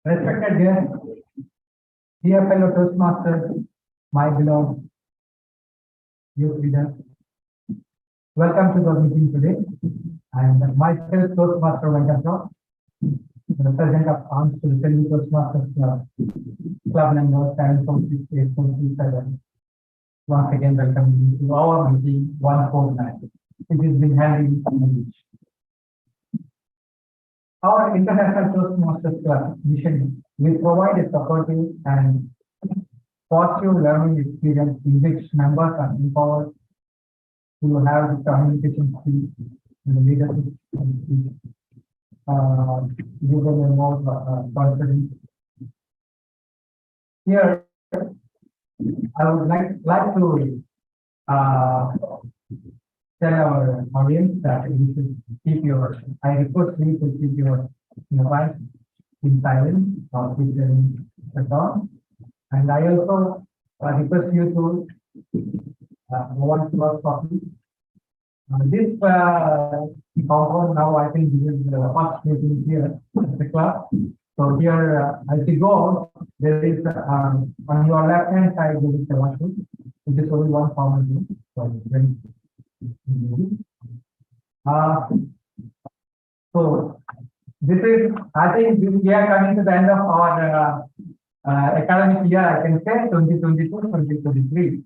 Respected guests, dear fellow Toastmasters, my beloved youth leaders, welcome to the meeting today. And myself, Toastmaster Venkatram, the President of Arms to the Telugu Toastmasters Club number 7468437. Once again, welcome you to our meeting 149. It is being held in English. Our International Toastmasters Club mission will provide a supportive and positive learning experience in which members are empowered to have the communication skills and the leadership skills, give them a more confidence. Here, I would like to tell our audience that you should keep I request you to keep your mobile in silence or keep them shut off. And I also request you to move to our copy. This compound now I think this is the first meeting here at the class. So here as you go, there is on your left hand side there is a washroom. It is only one common room. So this is, I think we are coming to the end of our academic year, I can say 2022-2023.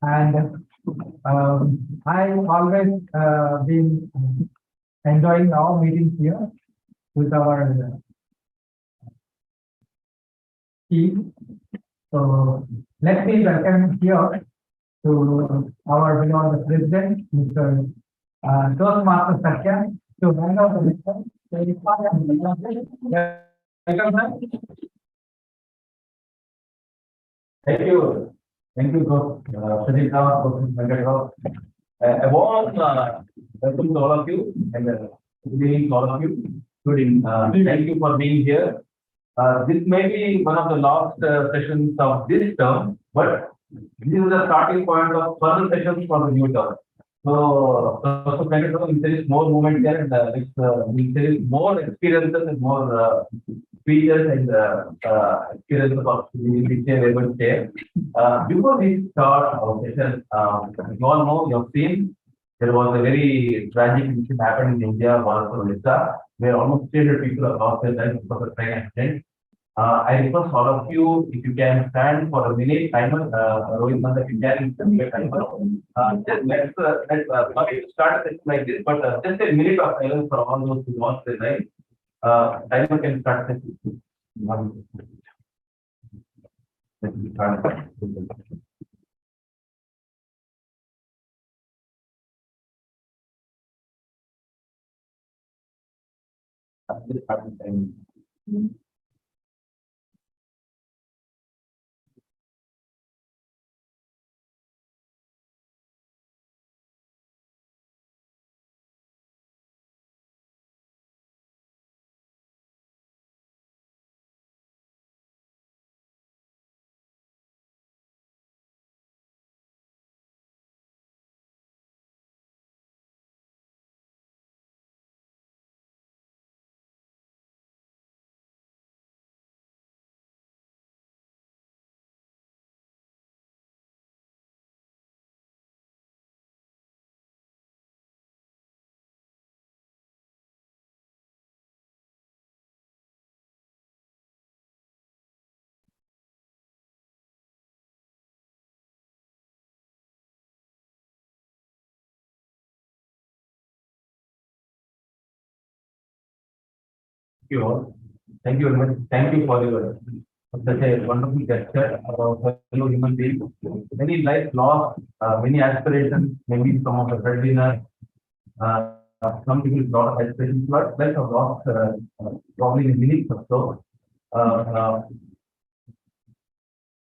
And I always been enjoying our meetings here with our team. So let me welcome here to our beloved president, Mr. Toastmaster Satya, to hand out the lecture. Welcome, sir. Thank you. Thank you, Sujita. A warm welcome to all of you and good evening to all of you. Thank you for being here. This may be one of the last sessions of this term, but this is the starting point of further sessions for the new term. So, if there is more movement there, and if there is more experiences and more features and experiences of which we are able to share. Before we start our session, you all know, you have seen, there was a very tragic incident happened in India, Odisha, where almost 300 people have lost their lives because of a train accident. I request all of you, if you can stand for a minute, timer, Rohit, if you can stand a timer. Let's start a session like this, but just a minute of silence for all those who lost their life. Timer can start session. Let me start. You all. Thank you very much. Thank you for your such a wonderful gesture about fellow human beings. Many lives lost, many aspirations, maybe some of the breadwinner, some people lot of aspirations, but lives have lost probably in minutes or so.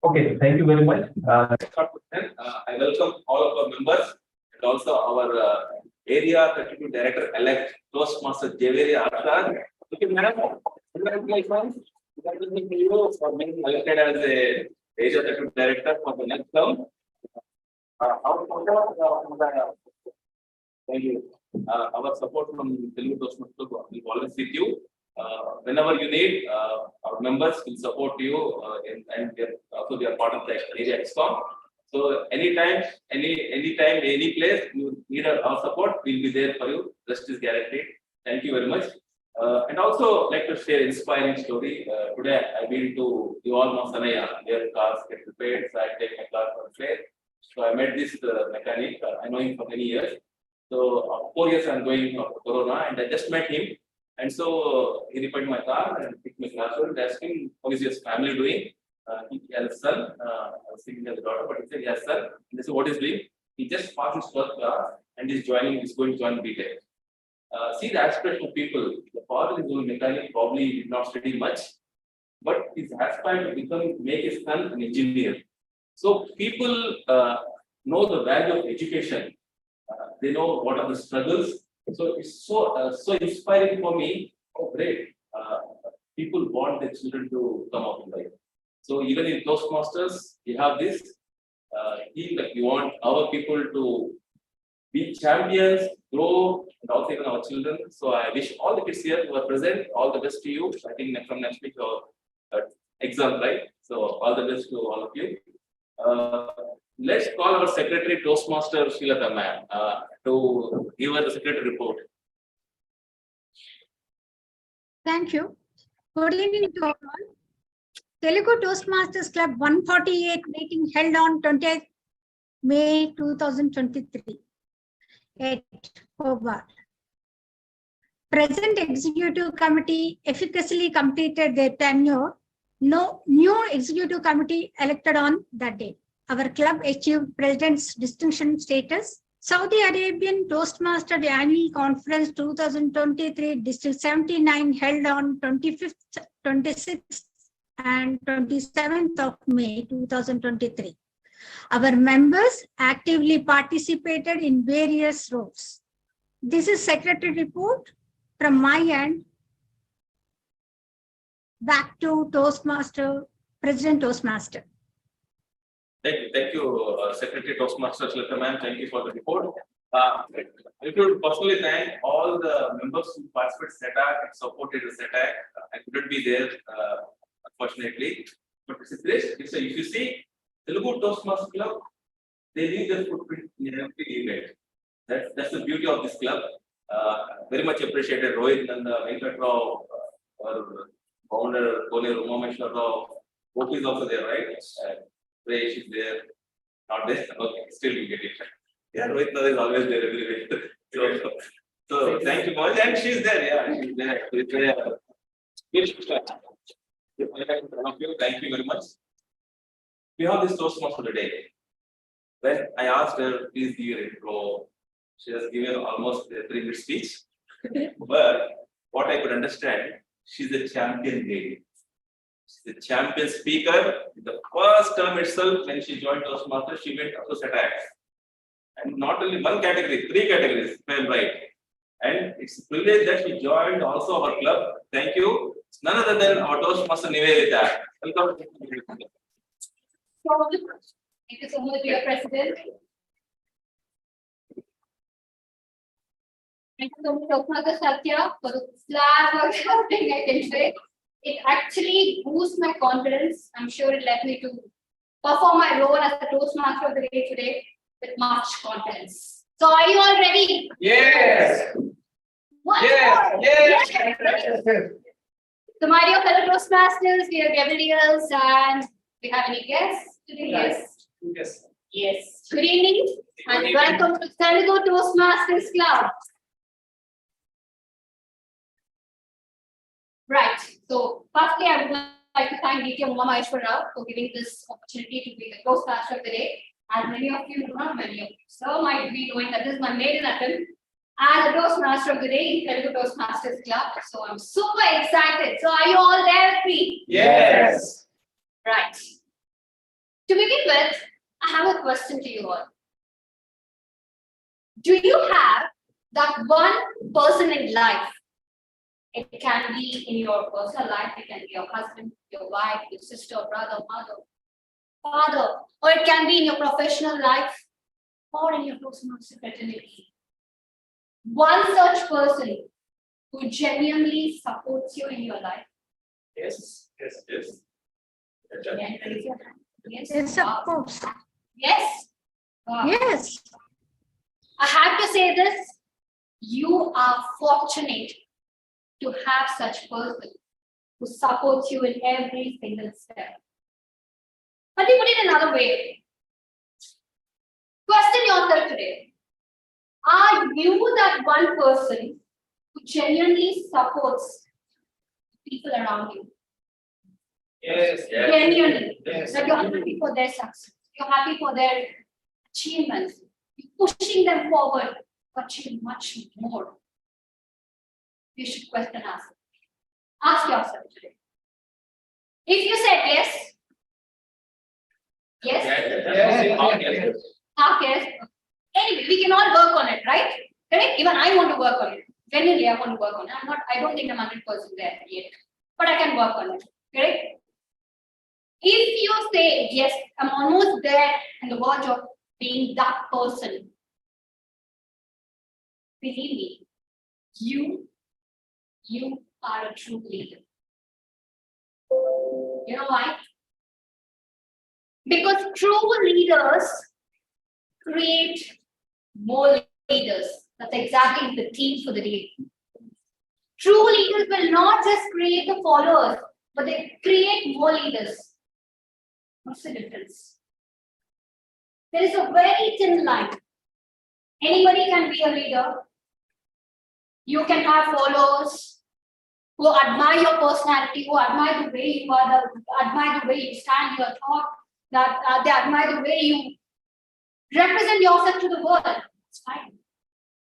Okay, thank you very much. I welcome all of our members and also our area 32 director-elect Toastmaster Javeri Arshad. Okay, madam, congratulations. Congratulations to you for being elected as a area 32 director for the next term. Thank you. Our support from Telugu Toastmasters will always with you. Whenever you need, our members will support you and also they are part of the area EXCOM. So anytime, any place you need our support, we'll be there for you. Rest is guaranteed. Thank you very much. And also like to share inspiring story. Today I've been to you all know Sanaya, where cars get repaired. So I take my car for repair. So I met this mechanic. I know him for many years. So 4 years I'm going for Corona, and I just met him. And so he repaired my car and picked my car. So I asked him, how is his family doing? He has a son. I was thinking he has a daughter, but he said he has a son. And they said, what is doing? He just passed his first class and he's going to join BTech. See the aspiration of people. The father is doing mechanic, probably did not study much, but his aspiration to make his son an engineer. So people know the value of education. They know what are the struggles. So it's so inspiring for me. Oh, great! People want their children to come up in life. So even in Toastmasters, we have this theme that we want our people to be champions, grow, and also even our children. So I wish all the kids here who are present all the best to you. I think from next week your exam, right? So all the best to all of you. Let's call our secretary Toastmaster Srilata ma'am to give us the secretary report. Thank you. Good evening to all. Telugu Toastmasters Club 148 meeting held on 20th May 2023 at Hobart. Present executive committee effectively completed their tenure. No new executive committee elected on that day. Our club achieved president's distinction status. Saudi Arabian Toastmaster Annual Conference 2023 District 79 held on 25th, 26th and 27th of May 2023. Our members actively participated in various roles. This is secretary report from my end. Back to Toastmaster, President Toastmaster. Thank you, Secretary Toastmaster Srilata ma'am. Thank you for the report. I would personally thank all the members who participated in SETAC and supported the SETAC. I couldn't be there, unfortunately. But if you see, Telugu Toastmasters Club, they leave their footprint in every event. That's the beauty of this club. Very much appreciated Rohit and Venkat Rao, our founder, Kone Rumameshwar Rao. Gopi is also there, right? Rayesh is there. Not there. Okay, still you get it. Yeah, Rohit is always there every week. So thank you much. And she's there. Yeah, she's there. Thank you very much. We have this Toastmaster today. When I asked her, please give your intro, she has given almost a 3-minute speech. But what I could understand, she's a champion lady. She's a champion speaker. The first term itself, when she joined Toastmasters, she went up to SETAC. And not only one category, 3 categories, if I'm right. And it's a privilege that she joined also our club. Thank you. It's none other than our Toastmaster Nivedita. Welcome. Thank you so much, dear President. Thank you so much, Toastmaster Satya, for the flag thing I can say. It actually boosts my confidence. I'm sure it led me to perform my role as the Toastmaster of the day today with much confidence. So are you all ready? Yes. Yes. So my dear fellow Toastmasters, dear Gabriels, and we have any guests today? Yes. Yes. Good evening and welcome to Telugu Toastmasters Club. Right. So firstly, I would like to thank TTMC for giving this opportunity to be the Toastmaster of the day. As many of you do not, many of you so might be knowing that this is my maiden attempt as a Toastmaster of the day in Telugu Toastmasters Club. So I'm super excited. So are you all there with me? Yes. Right. To begin with, I have a question to you all. Do you have that one person in life? It can be in your personal life, it can be your husband, your wife, your sister, brother, mother, father, or it can be in your professional life or in your Toastmaster fraternity. One such person who genuinely supports you in your life? Yes. Again, raise your hand. Yes. Yes, of course. Yes. Wow. Yes. I have to say this. You are fortunate to have such person who supports you in every single step. But we put it another way. Question yourself today. Are you that one person who genuinely supports people around you? Yes. Genuinely. Yes. That you're happy for their success. You're happy for their achievements. You're pushing them forward, but you're much more. You should question us. Ask yourself today. If you said yes, yes, anyway, we can all work on it, right? Correct? Even I want to work on it. Genuinely, I want to work on it. I don't think I'm 100% there yet, but I can work on it. Correct? If you say yes, I'm almost there on the verge of being that person, believe me, you are a true leader. You know why? Because true leaders create more leaders. That's exactly the theme for the day. True leaders will not just create the followers, but they create more leaders. What's the difference? There is a very thin line. Anybody can be a leader. You can have followers who admire your personality, who admire the way you are, admire the way you stand your thought, that they admire the way you represent yourself to the world. It's fine.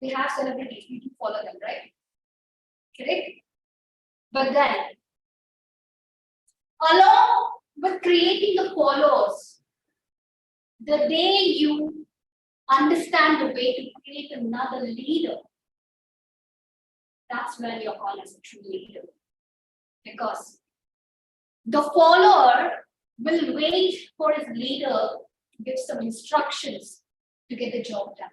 We have celebrities, we do follow them, right? Correct? But then, along with creating the followers, the day you understand the way to create another leader, that's when you're called as a true leader. Because the follower will wait for his leader to give some instructions to get the job done.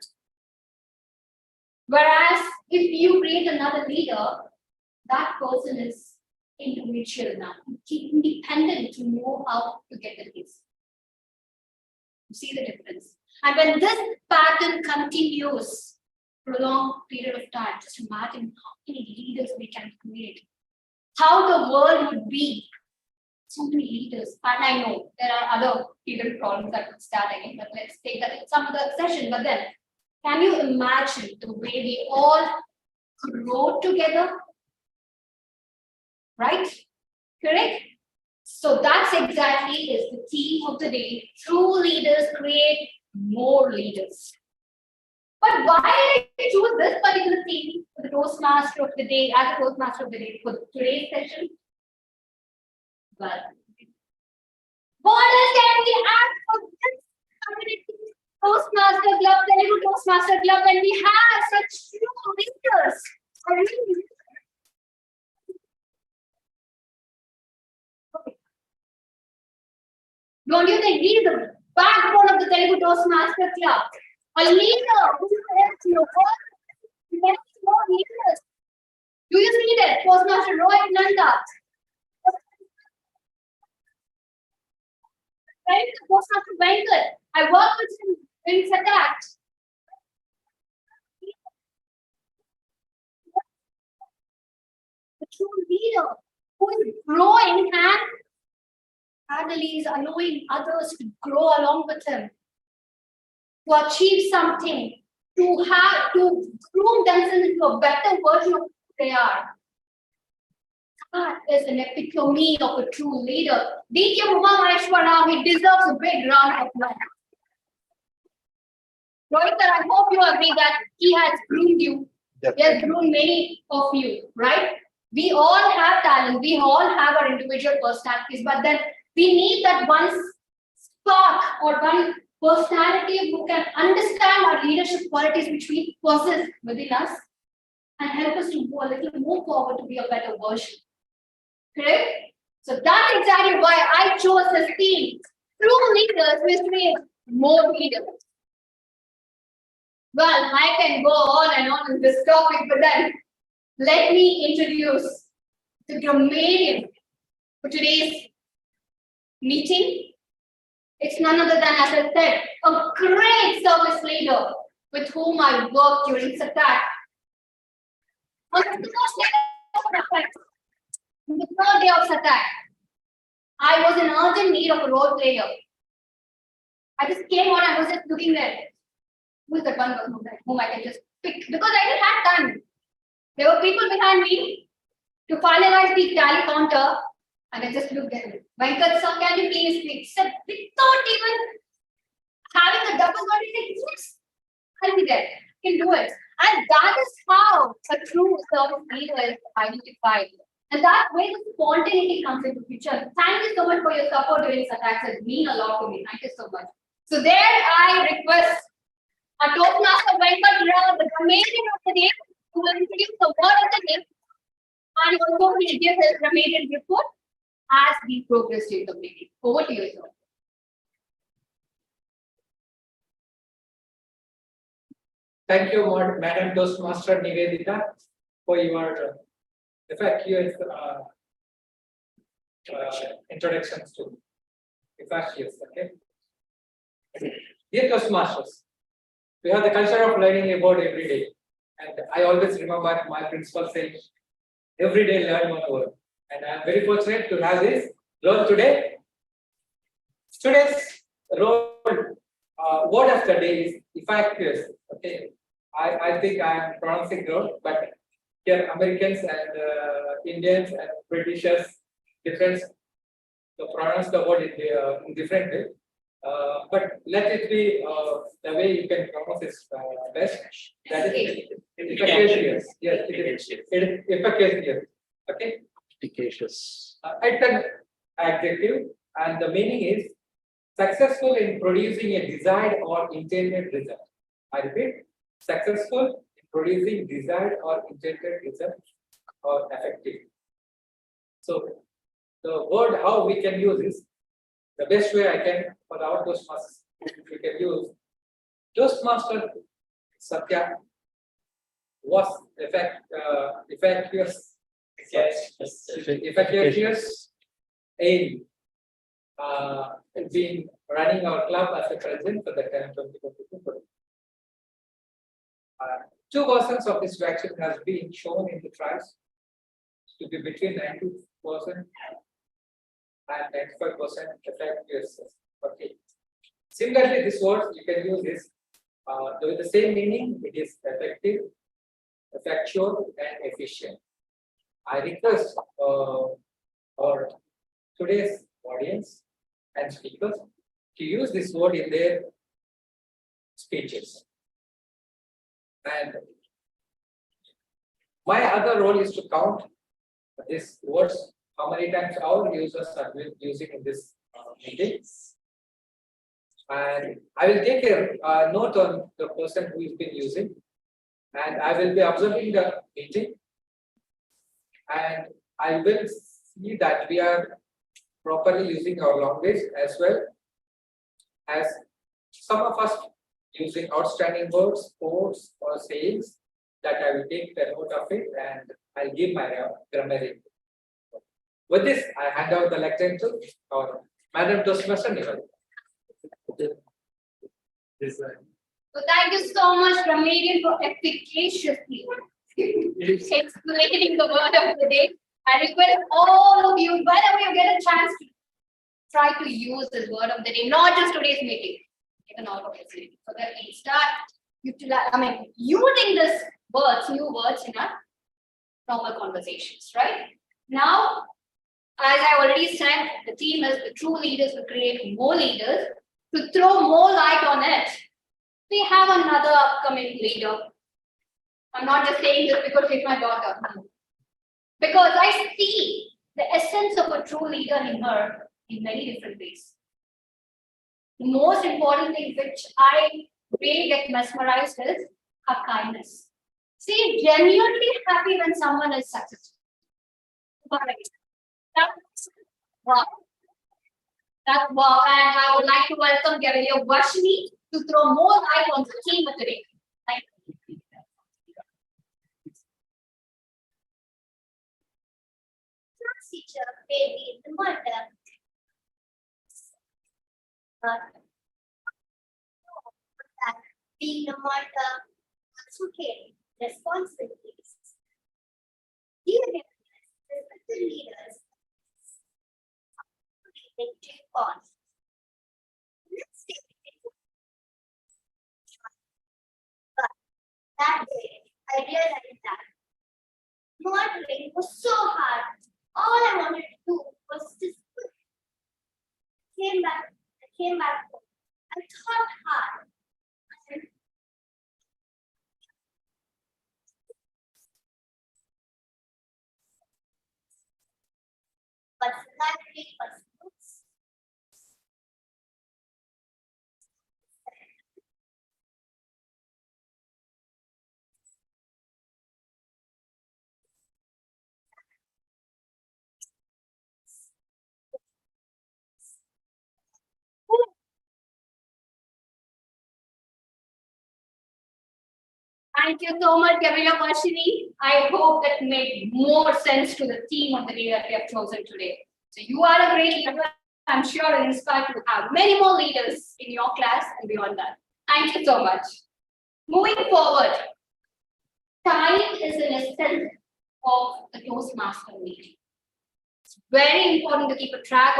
Whereas if you create another leader, that person is individual now, independent to know how to get the things. You see the difference? And when this pattern continues for a long period of time, just imagine how many leaders we can create, how the world would be. So many leaders, and I know there are other hidden problems that could start again, but let's take that in some other session. But then, can you imagine the way we all grow together? Right? Correct? So that's exactly is the theme of the day. True leaders create more leaders. But why did I choose this particular theme for the Toastmaster of the day, as a Toastmaster of the day for today's session? Well, what else can we ask for this community Toastmaster Club, Telugu Toastmaster Club, when we have such true leaders? I really don't you think he is the backbone of the Telugu Toastmaster Club? A leader who helps you all more leaders. Do you see that? Toastmaster Roy Nanda. Right? Toastmaster Venkat. I work with him in Sakat. The true leader who is growing and finally is allowing others to grow along with him, to achieve something, to groom themselves into a better version of who they are. That is an epitome of a true leader. TTMC Maheshwara, he deserves a big round of applause. Rohit, I hope you agree that he has groomed you. He has groomed many of you, right? We all have talent, we all have our individual personalities, but then we need that one spark or one personality who can understand our leadership qualities which we possess within us and help us to go a little more forward to be a better version. Correct? So that's exactly why I chose this theme. True leaders will create more leaders. Well, I can go on and on in this topic, but then let me introduce the grammarian for today's meeting. It's none other than, as I said, a great service leader with whom I worked during SATAC. On the third day of SATAC, I was in urgent need of a role player. I just came on, I was just looking there. Who is that one whom I can just pick? Because I didn't have time. There were people behind me to finalize the tally counter, and I just looked at it. Venkat sir, can you please speak? Said without even having a double word, he said, yes, I'll be there. You can do it. And that is how a true service leader is identified. And that way the spontaneity comes into picture. Thank you so much for your support during such acts. It means a lot to me. Thank you so much. So there I request our Toastmaster Venkat Rao, the grammarian of the day, who will introduce the word of the day and also will give his grammarian report as we progress in the meeting. Over to you, sir. Thank you, Madam Toastmaster Nivedita, for your effective introductions to effective. Okay. Dear Toastmasters, we have the culture of learning about every day, and I always remember my principal saying, "Every day learn one word." And I am very fortunate to have this role today. Today's role word of the day is effective. Okay, I think I am pronouncing wrong, but here Americans and Indians and Britishers different to pronounce the word in different way. But let it be the way you can pronounce it best. That is efficacious. Yes, it is efficacious. Okay. Efficacious. It's an adjective, and the meaning is successful in producing a desired or intended result. I repeat, successful in producing desired or intended result or effective. So the word how we can use is the best way I can for our Toastmasters. We can use Toastmaster Satya was effective in been running our club as a president for the time 2022. Two versions of this vaccine has been shown in the trials to be between 90% and 95% effective. Okay. Similarly, this word you can use this with the same meaning. It is effective, effectual, and efficient. I request our today's audience and speakers to use this word in their speeches. And my other role is to count these words, how many times our users are using in this meeting. And I will take a note on the person who has been using, and I will be observing the meeting, and I will see that we are properly using our language as well as some of us using outstanding words, quotes, or sayings that I will take the note of it and I'll give my grammar. With this, I hand out the lecture to our Madam Toastmaster Nivedita. So thank you so much, grammarian, for efficaciously explaining the word of the day. I request all of you, whenever you get a chance, to try to use this word of the day, not just today's meeting, even all of this meeting, so that we start using this words, new words in our normal conversations, right? Now, as I already said, the theme is the true leaders will create more leaders. To throw more light on it, we have another upcoming leader. I'm not just saying this because she's my daughter. Because I see the essence of a true leader in her in many different ways. The most important thing which I really get mesmerized is her kindness. See, genuinely happy when someone is successful. That's wow. That's wow. And I would like to welcome Gabriel Vashni to throw more light on the theme of today. Thank you. teacher may be the mother. But that being a mother also carries responsibilities. Dear respected leaders, they take on. Let's take it. But that day, I realized that modeling was so hard. All I wanted to do was just quit. I came back home. I thought hard. And but library was books. Thank you so much, Kavila Marshini. I hope that made more sense to the theme of the day that we have chosen today. So you are a great leader. I'm sure and inspired to have many more leaders in your class and beyond that. Thank you so much. Moving forward, time is an essence of the Toastmaster meeting. It's very important to keep a track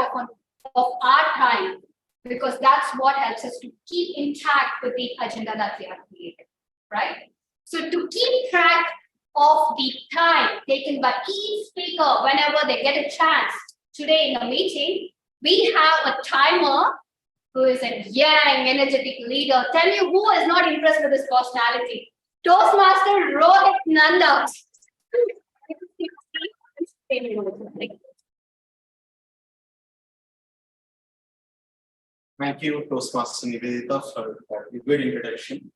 of our time because that's what helps us to keep intact with the agenda that we have created, right? So to keep track of the time taken by each speaker whenever they get a chance today in the meeting, we have a timer who is a young, energetic leader. Tell me who is not impressed with his personality. Toastmaster Rohit Nanda. Thank you, Toastmaster Nivedita, for a good introduction.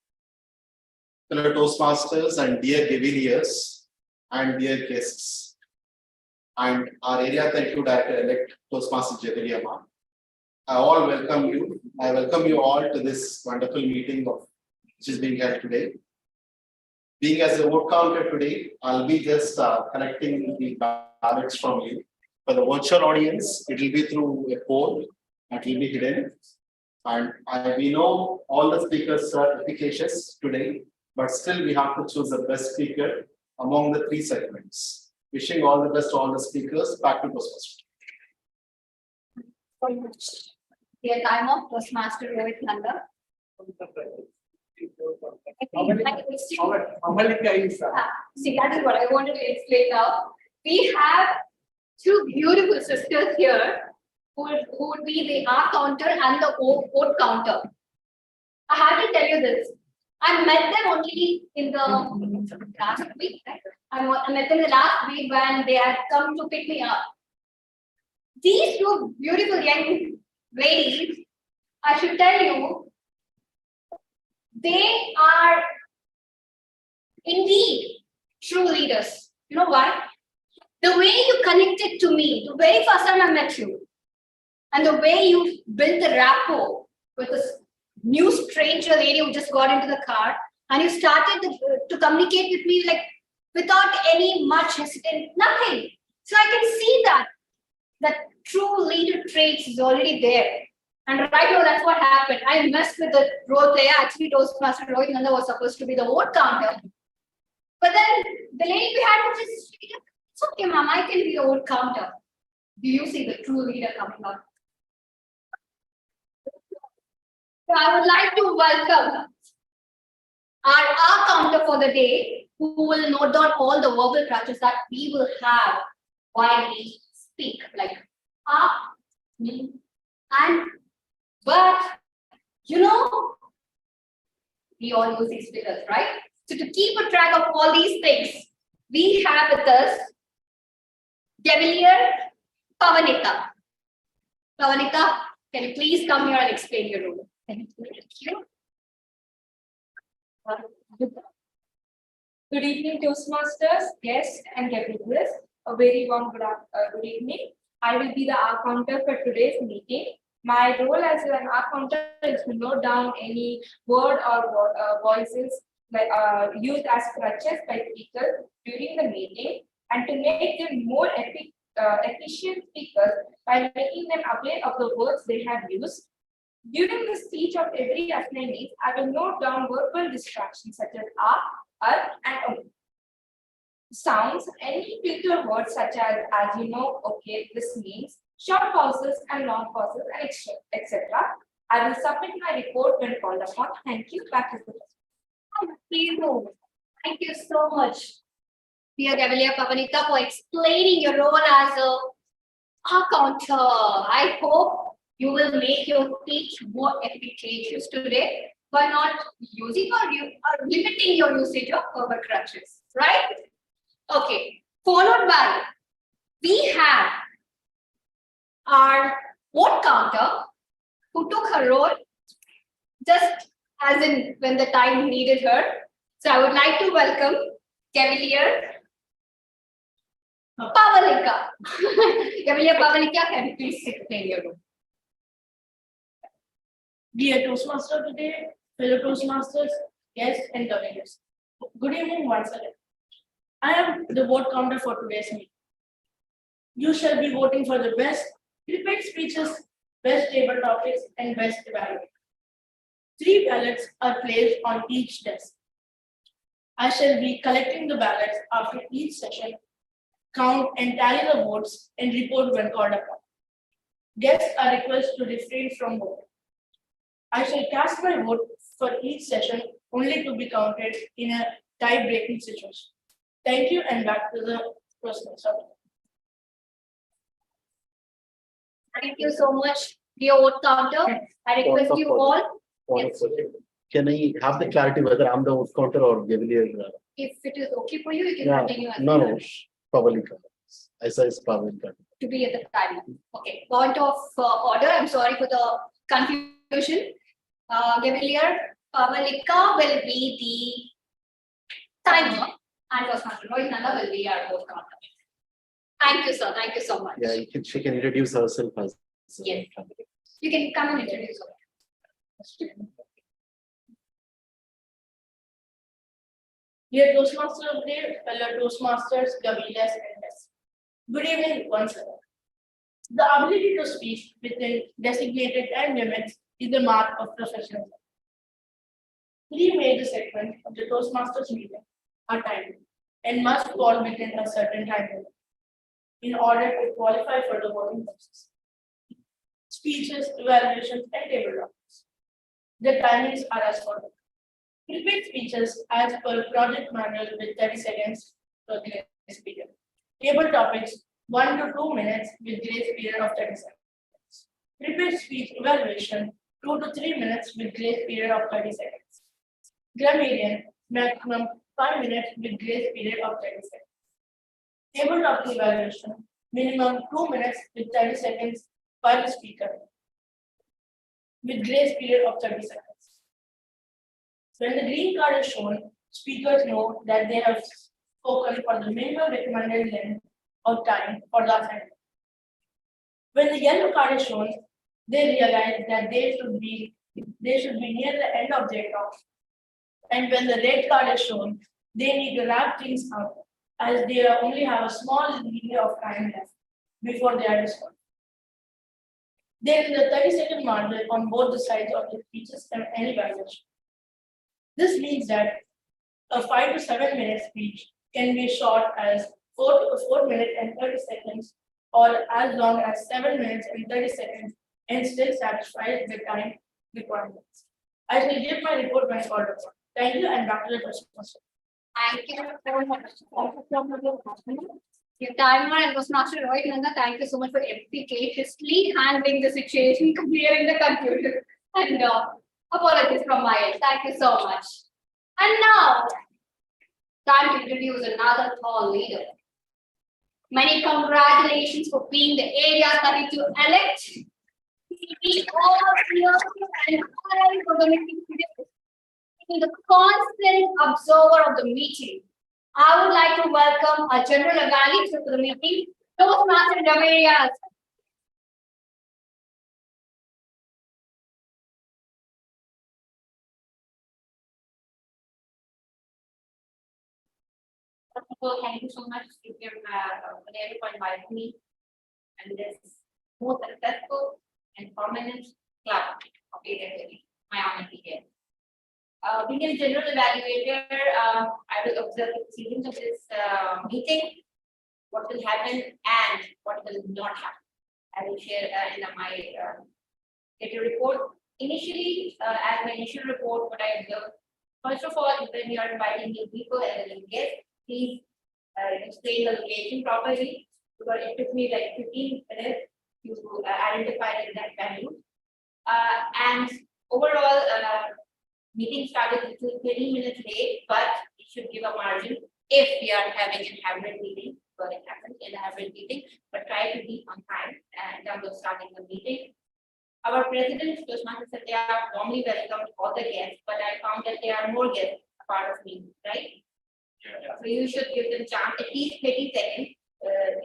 Fellow Toastmasters and dear Gaviliers and dear guests, and our area thank you Director-elect Toastmaster Javeliyama. I all welcome you. I welcome you all to this wonderful meeting which is being held today. Being as a vote counter today, I'll be just collecting the ballots from you. For the virtual audience, it will be through a poll that will be hidden. And we know all the speakers are efficacious today, but still we have to choose the best speaker among the 3 segments. Wishing all the best to all the speakers. Back to Toastmaster. Dear time of Toastmaster Rohit Nanda. See, that is what I wanted to explain now. We have 2 beautiful sisters here who would be the R counter and the vote counter. I have to tell you this. I met them only in the last week. Right? I met them the last week when they had come to pick me up. These 2 beautiful young ladies, I should tell you, they are indeed true leaders. You know why? The way you connected to me, the very first time I met you, and the way you built the rapport with this new stranger lady who just got into the car, and you started to communicate with me like without any much hesitation, nothing. So I can see that true leader traits is already there. And right now that's what happened. I messed with the role player. Actually, Toastmaster Rohit Nanda was supposed to be the vote counter. But then the lady behind was just, it's okay, ma'am, I can be the vote counter. Do you see the true leader coming out? So I would like to welcome our counter for the day, who will note down all the verbal practice that we will have while we speak, like me, and but you know, we all use these figures, right? So to keep a track of all these things, we have with us Cavalier Pavanita. Pavanita, can you please come here and explain your role? Thank you. Good evening, Toastmasters, guests, and Gabrielers. A very warm good evening. I will be the R counter for today's meeting. My role as an R counter is to note down any word or voices like used as crutches by speakers during the meeting, and to make them more efficient speakers by making them aware of the words they have used. During the speech of every assignee, I will note down verbal distractions such as and sounds, any filter words such as you know, okay, this means, short pauses and long pauses, and etc. I will submit my report when called upon. Thank you. Back to the Thank you. Thank you so much, dear Cavalier Pavanika, for explaining your role as a accountant. I hope you will make your speech more efficacious today by not using or limiting your usage of verbal crutches, right? Okay, followed by we have our vote counter who took her role just as in when the time needed her. So I would like to welcome Cavalier Pavalika. Cavalier Pavalika, can you please explain your role? Dear Toastmaster today, fellow Toastmasters, guests and governors. Good evening once again. I am the vote counter for today's meeting. You shall be voting for the best prepared speeches, best table topics, and best evaluation. 3 ballots are placed on each desk. I shall be collecting the ballots after each session, count and tally the votes, and report when called upon. Guests are requested to refrain from voting. I shall cast my vote for each session only to be counted in a tie-breaking situation. Thank you, and back to the person. Thank you so much, dear vote counter. I request you all, yes, Can I have the clarity whether I'm the vote counter or Gavilier? if it is okay for you, you can Yeah, continue as no, probably. I say it's probably. to be at the time. Okay, point of order. I'm sorry for the confusion. Cavalier Pavalika will be the timer, and Toastmaster Rohit Nanda will be our vote counter. Thank you, sir. Thank you so much. Yeah, she can introduce herself as. Yes. You can come and introduce yourself. Dear Toastmaster of the day, fellow Toastmasters, Gavilas, and guests. Good evening once again. The ability to speak within designated time limits is the mark of professionalism. 3 major segments of the Toastmasters meeting are timed and must fall within a certain time limit in order to qualify for the voting process. Speeches, evaluations, and table topics. The timings are as follows. Prepared speeches as per project manual with 30 seconds per grace period. Table topics 1 to 2 minutes with grace period of 30 seconds. Prepared speech evaluation 2 to 3 minutes with grace period of 30 seconds. Grammarian maximum 5 minutes with grace period of 30 seconds. Table topic evaluation minimum 2 minutes with 30 seconds per speaker with grace period of 30 seconds. When the green card is shown, speakers know that they have spoken for the minimum recommended length of time for the assignment. When the yellow card is shown, they realize that they should be near the end of their talk. And when the red card is shown, they need to wrap things up as they only have a small leeway of time left before they are disqualified. There is a 30-second margin on both the sides of the speeches and any evaluation. This means that a 5 to 7 minute speech can be short as 4 minutes and 30 seconds, or as long as 7 minutes and 30 seconds, and still satisfies the time requirements. I shall give my report when called upon. Thank you, and back to the question. Thank you so much. Your timer and Toastmaster Rohit Nanda, thank you so much for efficaciously handling the situation, clearing the confusion, and apologies from my end. Thank you so much. And now, time to introduce another tall leader. Many congratulations for being the area 32 elect. We all here and I for the meeting today. Being the constant observer of the meeting. I would like to welcome our general evaluator to the meeting, Toastmaster Javerias. Thank you so much for inviting me and this more successful and permanent club of AWS, my honor here. Being a general evaluator, I will observe the proceedings of this meeting, what will happen and what will not happen. I will share in my data report. Initially, as my initial report, what I observed, first of all, when you are inviting new people as a guest, please explain the location properly, because it took me like 15 minutes to identify the exact venue. And overall, meeting started 30 minutes late, but it should give a margin if we are having a hybrid meeting, but it happens in a hybrid meeting, but try to be on time in terms of starting the meeting. Our president, Toastmasters Satya, warmly welcomed all the guests, but I found that there are more guests apart of me, right? Yeah. So you should give them chance, at least 30 seconds,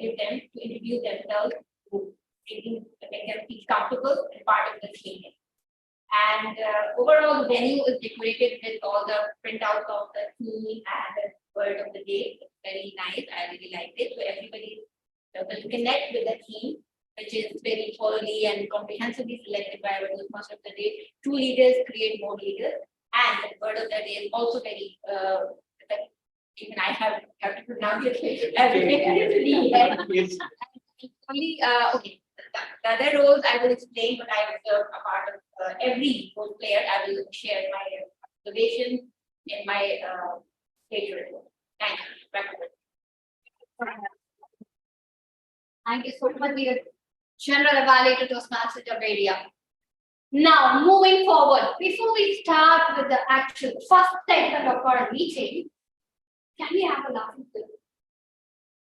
give them to introduce themselves, to make them feel comfortable and part of the meeting. And overall, the venue is decorated with all the printouts of the theme and the word of the day. It's very nice. I really like it. So everybody will connect with the theme, which is very thoroughly and comprehensively selected by our Toastmaster of the day. 2 leaders create more leaders, and the word of the day is also very. Even I have to pronounce it every only okay. The other roles I will explain, but I observe a part of every role player. I will share my observations in my data report. Thank you. Thank you so much, dear General Evaluator Toastmaster Javaria. Now, moving forward, before we start with the actual first segment of our meeting, can we have a laughing fit?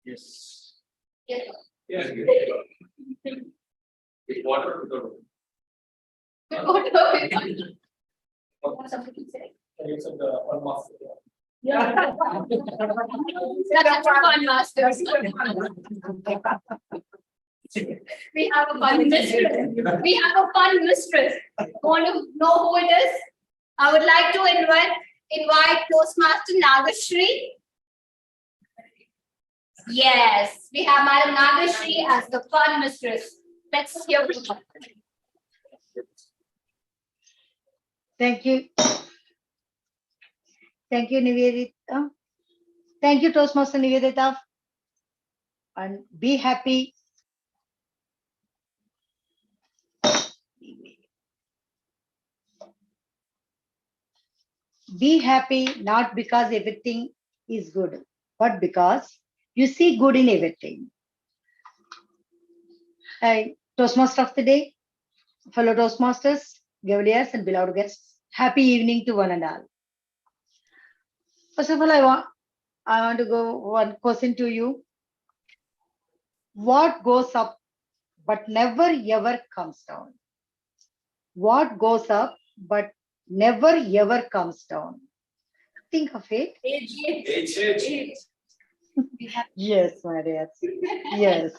Yes. Yes. Yes. It's water to the room. Something to say. It's the almost. Yeah. That's fun, masters. We have a fun mistress. We have a fun mistress. Want to know who it is? I would like to invite Toastmaster Nagashri. Yes, we have Madam Nagashri as the fun mistress. Let's hear from her. Thank you. Thank you, Nivedita. Thank you, Toastmaster Nivedita. And be happy. Be happy not because everything is good, but because you see good in everything. Hi, Toastmaster of the day, fellow Toastmasters, Cavaliers, and beloved guests. Happy evening to one and all. First of all, I want to go one question to you. What goes up but never ever comes down? What goes up but never ever comes down? Think of it. Age. Yes, my dear. Yes.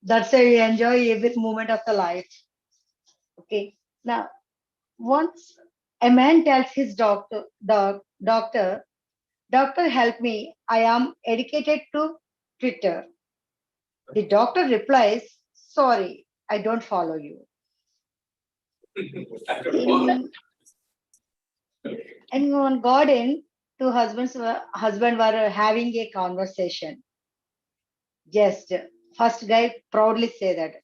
That's why we enjoy every moment of the life. Okay. Now, once a man tells his doctor, doctor, help me, I am addicted to Twitter. The doctor replies, sorry, I don't follow you. In one garden, 2 husbands were having a conversation. Just first guy proudly say that,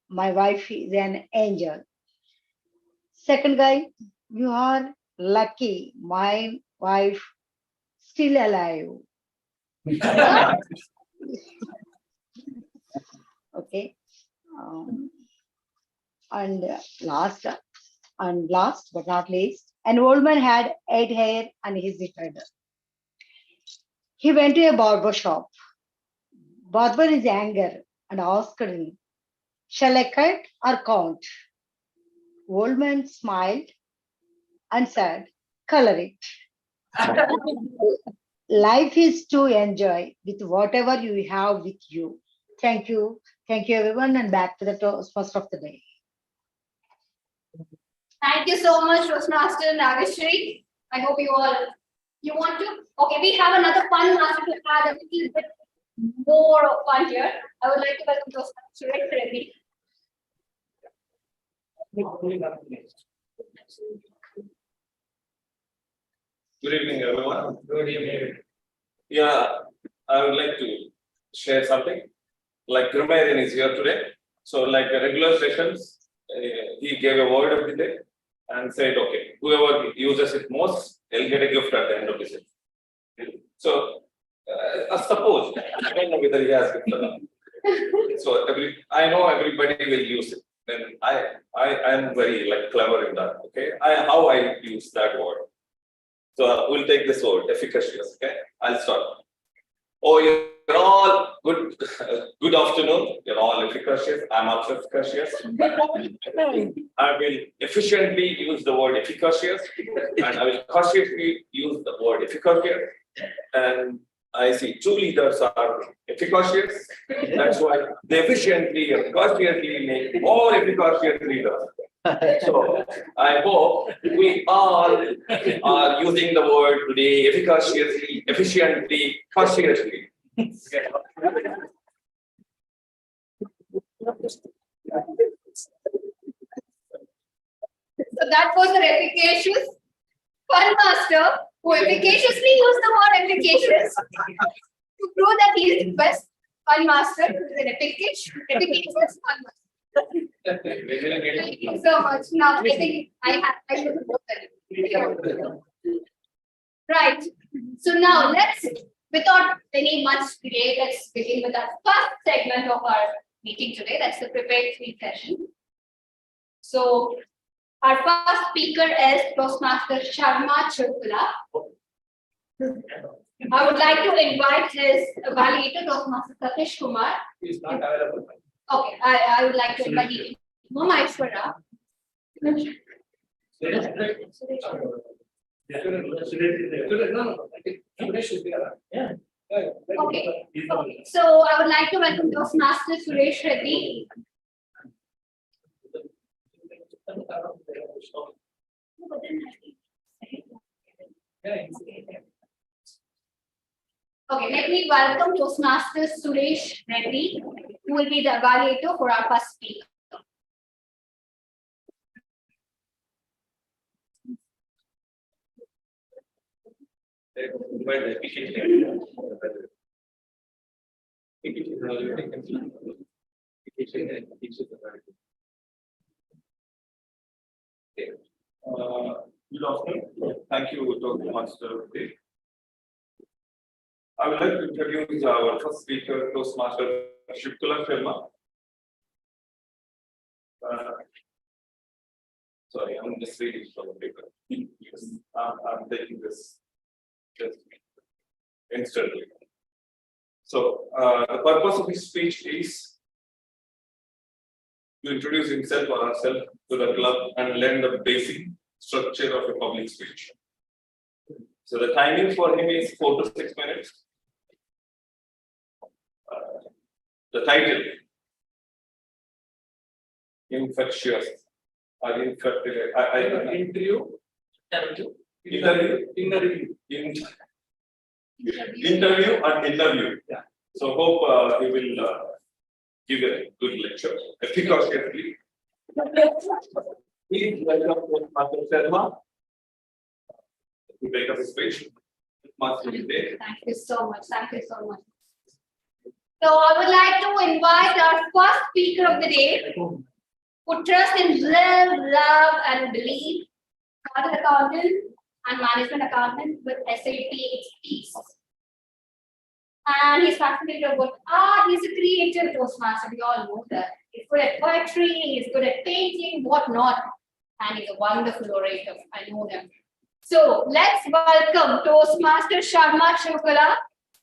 my wife is an angel. Second guy, you are lucky, my wife still alive. Okay. And last but not least, an old man had 8 hair on his head. He went to a barber shop. Barber is angry and asked him, shall I cut or count? Old man smiled and said, color it. Life is to enjoy with whatever you have with you. Thank you. Thank you, everyone. And back to the first of the day. Thank you so much, Toastmaster Nagashri. I hope you want to. Okay, we have another fun master to add a little bit more fun here. I would like to welcome Toastmaster Suresh Reddy. Good evening, everyone. Good evening. Yeah, I would like to share something. Like Grammarian is here today. So like regular sessions, he gave a word of the day and said, okay, whoever uses it most, they'll get a gift at the end of the session. So suppose, I don't know whether he has gift or not. So I know everybody will use it. Then I am very like clever in that. Okay, how I use that word. So we'll take this word, efficacious. Okay, I'll start. Oh, you're all good. Good afternoon. You're all efficacious. I'm also efficacious. I will efficiently use the word efficacious, and I will cautiously use the word efficacious. And I see two leaders are efficacious. That's why they efficiently and cautiously make more efficacious leaders. So I hope we all are using the word today efficaciously, efficiently, cautiously. So that was an efficacious fun master who efficaciously used the word efficacious to prove that he is the best fun master. He is an efficacious fun master. Thank you so much. Now I think I should vote them. Right. So now without any much delay, let's begin with our first segment of our meeting today. That's the prepared speech session. So our first speaker is Toastmaster Sharma Churkula. I would like to invite his validator, Toastmaster Satish Kumar. He's not available. Okay, I would like to invite Mama Aishwarya. Okay. So I would like to welcome Toastmaster Suresh Reddy. Okay, let me welcome Toastmaster Suresh Reddy, who will be the evaluator for our first speaker. Good afternoon. Thank you, Dr. Master. I would like to introduce our first speaker, Toastmaster Shivkula Sharma. Sorry, I'm just reading from the paper. Yes, I'm taking this just instantly. So, the purpose of his speech is to introduce himself or herself to the club and learn the basic structure of a public speech. So the timing for him is 4 to 6 minutes. The title, infectious. Interview and interview. Yeah. So hope he will give a good lecture, efficaciously. Please welcome Master Sharma to make up his speech. Thank you so much. Thank you so much. So I would like to invite our first speaker of the day, who trusts in love and believe, chartered accountant and management accountant with SAP expertise. And he's fascinated about art. He's a creative Toastmaster. We all know that. He's good at poetry, he's good at painting, whatnot. And he's a wonderful orator. I know him. So let's welcome Toastmaster Sharma Churkula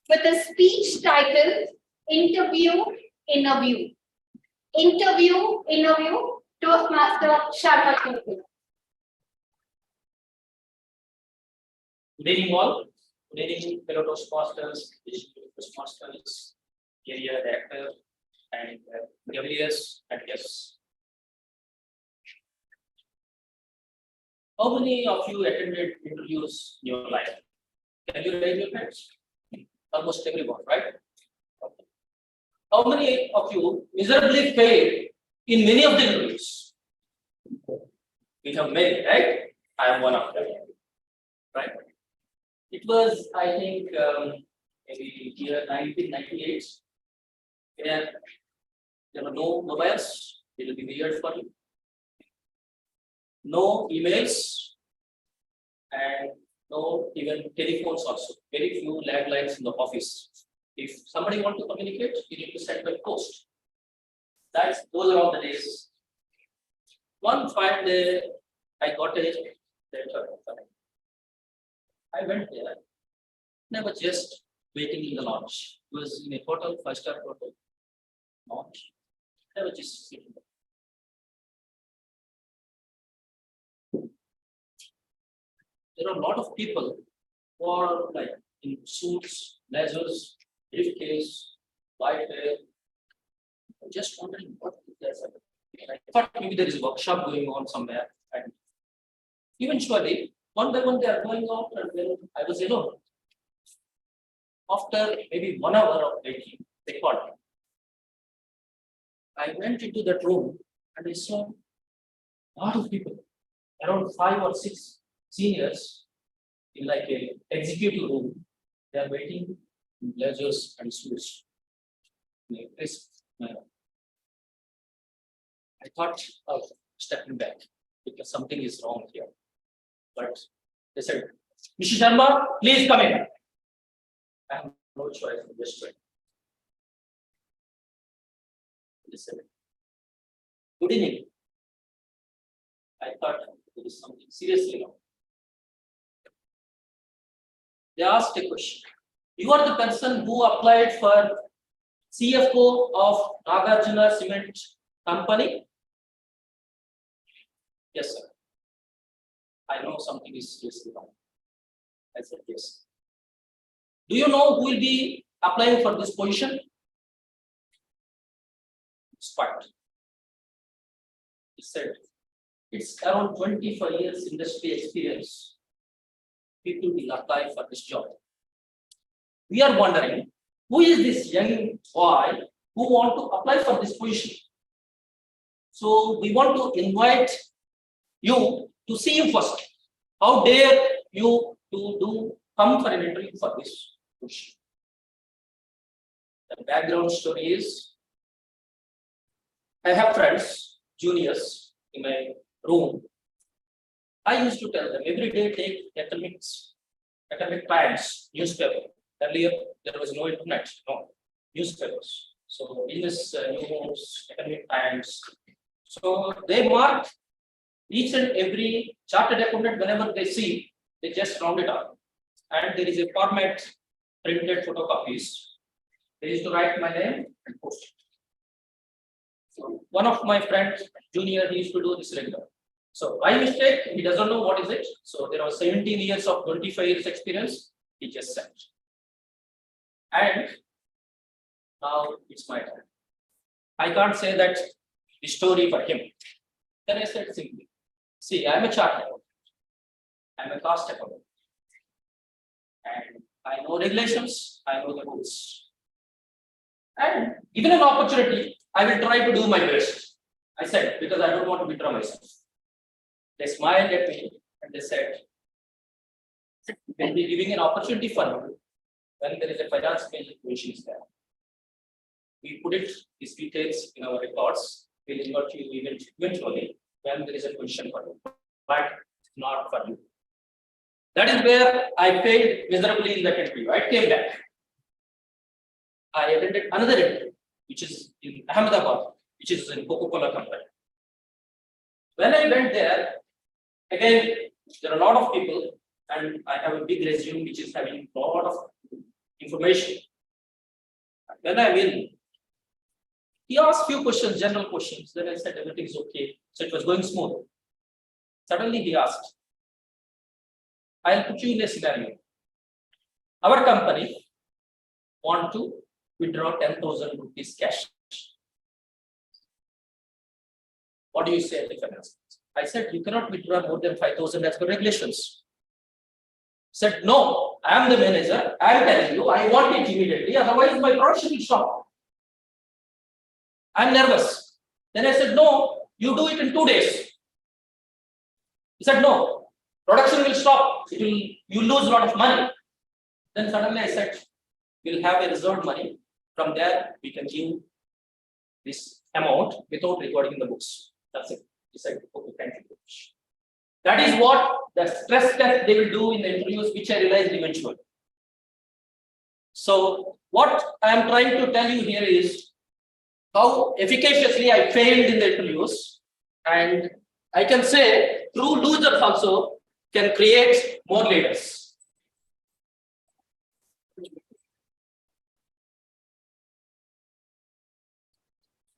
with a speech titled Interview in a View. Interview in a View, Toastmaster Sharma Churkula. Good evening all. Good evening fellow Toastmasters, Toastmasters, area director, and Cavaliers and guests. How many of you attended interviews in your life? Can you raise your hands? Almost everyone, right? how many of you miserably failed in many of the interviews? We have many, right? I am one of them, right? It was, I think, maybe year 1998. Yeah, there were no mobiles. It will be weird for you. No emails, and no even telephones also. Very few landlines in the office. If somebody wants to communicate, you need to send by post. Those are all the days. One fine day, I got a letter. I went there. I was just waiting in the lounge. It was in a hotel, 5-star hotel. Lounge. I was just sitting there. There are a lot of people who are like in suits, blazers, briefcase, white hair. I'm just wondering what is there. I thought maybe there is a workshop going on somewhere. And eventually, one by one they are going out, and then I was alone. After maybe 1 hour of waiting, they called me. I went into that room and I saw a lot of people, around 5 or 6 seniors in like a executive room. They are waiting in blazers and suits. I thought of stepping back because something is wrong here. But they said, Mr. Sharma, please come in. I have no choice in this way. They said, good evening. I thought there is something seriously wrong. They asked a question. You are the person who applied for CFO of Nagarjuna Cement Company? Yes, sir. I know something is seriously wrong. I said, yes. Do you know who will be applying for this position? Spot. He said, it's around 25 years industry experience. People will apply for this job. We are wondering, who is this young boy who want to apply for this position? So we want to invite you to see him first. How dare you to come for an interview for this position? The background story is, I have friends, juniors in my room. I used to tell them every day take Academic Times newspaper. Earlier there was no internet, no newspapers. So business news, Academic Times. So they mark each and every chartered accountant whenever they see, they just round it up. And there is a format, printed photocopies. They used to write my name and post it. So one of my friends, junior, he used to do this regular. So by mistake, he doesn't know what is it. So there was 17 years of 25 years experience. He just sent. And now it's my turn. I can't say that the story for him. Then I said simply, see, I'm a chartered accountant. I'm a cost accountant. And I know regulations, I know the rules. And given an opportunity, I will try to do my best. I said, because I don't want to withdraw myself. They smiled at me and they said, we'll be giving an opportunity for you when there is a finance major position is there. We put it, these details in our records. We'll invite you eventually when there is a position for you, but not for you. That is where I failed miserably in that interview. I came back. I attended another interview, which is in Ahmedabad, which is in Coca-Cola company. When I went there, again, there are a lot of people, and I have a big resume which is having a lot of information. When I win, he asked few questions, general questions. Then I said everything is okay. So it was going smooth. Suddenly he asked, I'll put you in a scenario. Our company want to withdraw 10,000 rupees cash. What do you say, finance? I said, you cannot withdraw more than 5,000 as per regulations. He said, no, I am the manager. I am telling you, I want it immediately. Otherwise, my production will stop. I'm nervous. Then I said, no, you do it in 2 days. He said, no, production will stop. You lose a lot of money. Then suddenly I said, we'll have a reserved money. From there, we can give this amount without recording in the books. That's it. He said, okay, thank you. That is what the stress test they will do in the interviews, which I realized eventually. So what I am trying to tell you here is how efficaciously I failed in the interviews, and I can say true losers also can create more leaders.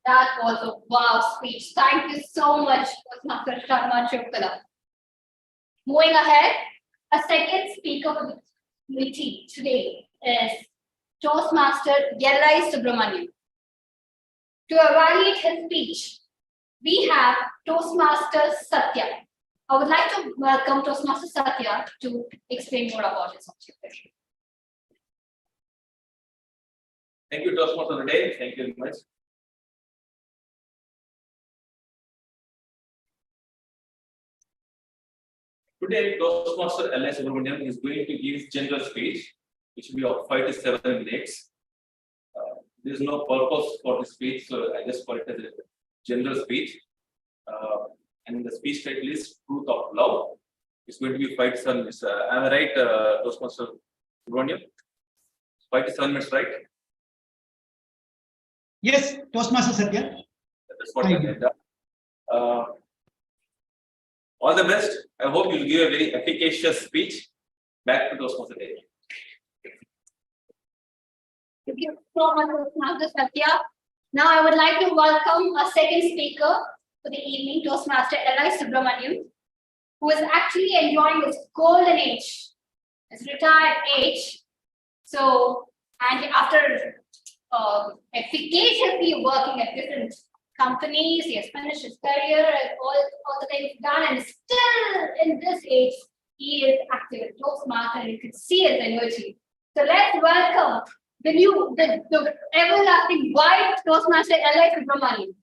That was a wow speech. Thank you so much, Dr. Sharma Chopra. Moving ahead, a second speaker for the meeting today is Toastmaster Yellai Subramaniam. To evaluate his speech, we have Toastmaster Satya. I would like to welcome Toastmaster Satya to explain more about his occupation. Thank you, Toastmaster of the day. Thank you very much. Today, Toastmaster Yellai Subramaniam is going to give his general speech, which will be of 5 to 7 minutes. There is no purpose for the speech, so I just call it as a general speech. And the speech title is Truth of Love. It's going to be 5 to 7 minutes. Am I right, Toastmaster Subramaniam? 5 to 7 minutes, right? Yes, Toastmaster Satya. That's what I did. All the best. I hope you'll give a very efficacious speech. Back to Toastmaster Day. Thank you so much, Toastmaster Satya. Now I would like to welcome a second speaker for the evening, Toastmaster Yellai Subramaniam, who is actually enjoying his golden age, his retired age. So, and after efficaciously working at different companies, he has finished his career and all the things done, and still in this age, he is active in Toastmaster, and you can see his energy. So let's welcome the everlasting white Toastmaster Yellai Subramaniam.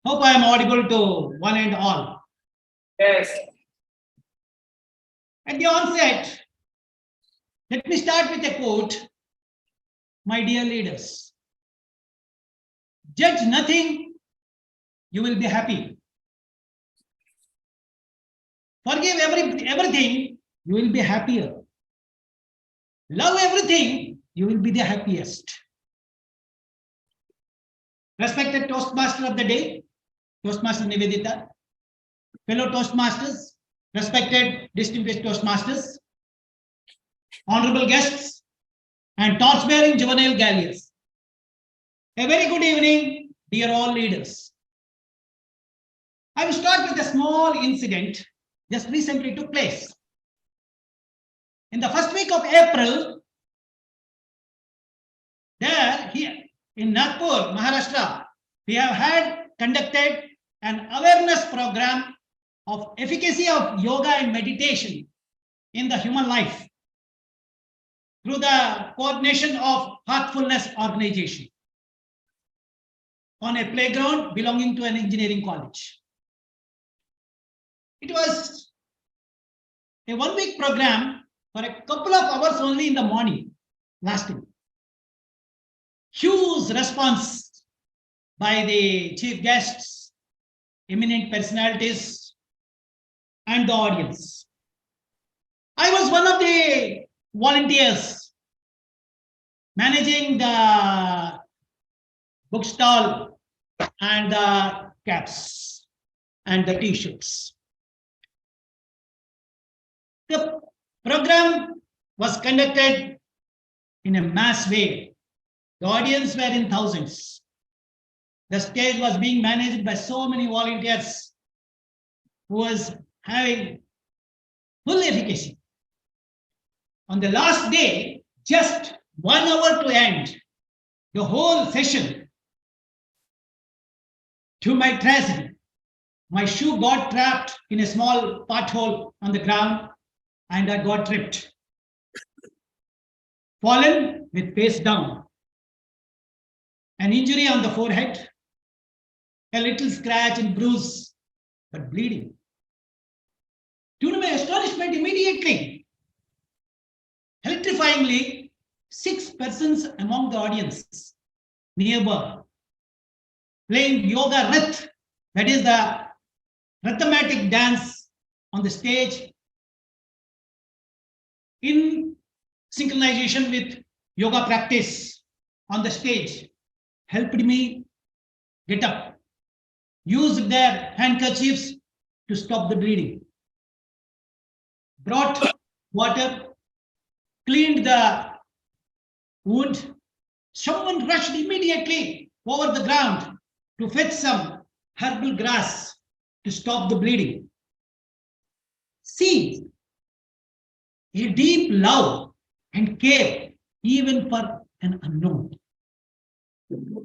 Hope I am audible to one and all. Yes. At the onset, let me start with a quote. My dear leaders, judge nothing, you will be happy. Forgive everything, you will be happier. Love everything, you will be the happiest. Respected Toastmaster of the day, Toastmaster Nivedita, fellow Toastmasters, respected distinguished Toastmasters, honorable guests, and torch-bearing juvenile galleys. A very good evening, dear all leaders. I will start with a small incident just recently took place. In the first week of April, here in Nagpur, Maharashtra, we have conducted an awareness program of efficacy of yoga and meditation in the human life through the coordination of Heartfulness Organization on a playground belonging to an engineering college. It was a 1-week program for a couple of hours only in the morning, lasting. Huge response by the chief guests, eminent personalities, and the audience. I was one of the volunteers managing the bookstall and the caps and the t-shirts. The program was conducted in a mass way. The audience were in thousands. The stage was being managed by so many volunteers who was having full efficacy. On the last day, just 1 hour to end the whole session, to my tragedy, my shoe got trapped in a small pothole on the ground and I got tripped. fallen with face down, an injury on the forehead, a little scratch and bruise, but bleeding. To my astonishment, immediately, electrifyingly, 6 persons among the audience nearby playing yoga rhythm, that is the rhythmatic dance on the stage in synchronization with yoga practice on the stage, helped me get up, used their handkerchiefs to stop the bleeding, brought water, cleaned the wound. Someone rushed immediately over the ground to fetch some herbal grass to stop the bleeding. See, a deep love and care even for an unknown.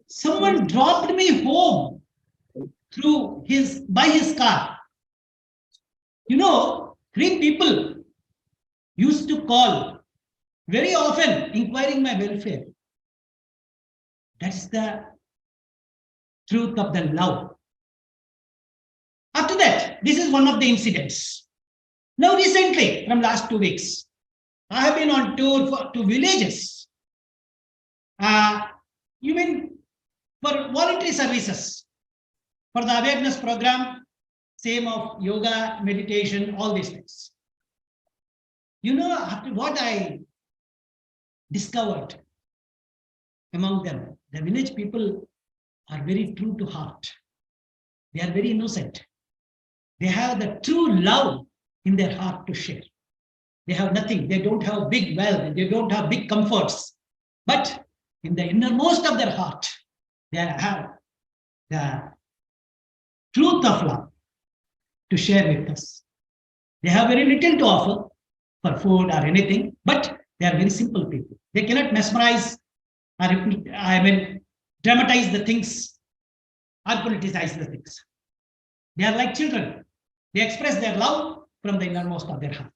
Someone dropped me home by his car. 3 people used to call very often inquiring my welfare. That's the truth of the love. After that, this is one of the incidents. Now recently, from last 2 weeks, I have been on tour to villages. Even for voluntary services, for the awareness program, same of yoga, meditation, all these things. After what I discovered among them, the village people are very true to heart. They are very innocent. They have the true love in their heart to share. They have nothing. They don't have big wealth. They don't have big comforts. But in the innermost of their heart, they have the truth of love to share with us. They have very little to offer for food or anything, but they are very simple people. They cannot mesmerize or dramatize the things or politicize the things. They are like children. They express their love from the innermost of their heart.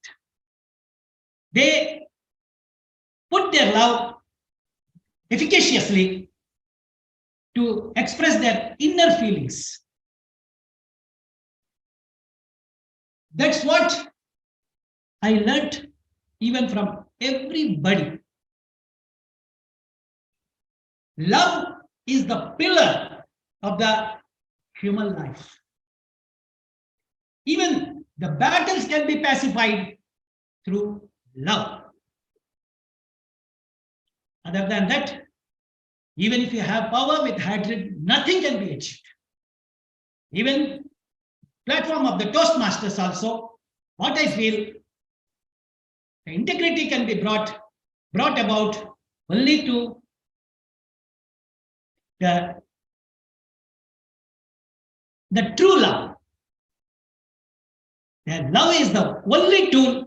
They put their love efficaciously to express their inner feelings. That's what I learned even from everybody. Love is the pillar of the human life. Even the battles can be pacified through love. Other than that, even if you have power with hatred, nothing can be achieved. Even platform of the Toastmasters also, what I feel, the integrity can be brought about only to the true love. And love is the only tool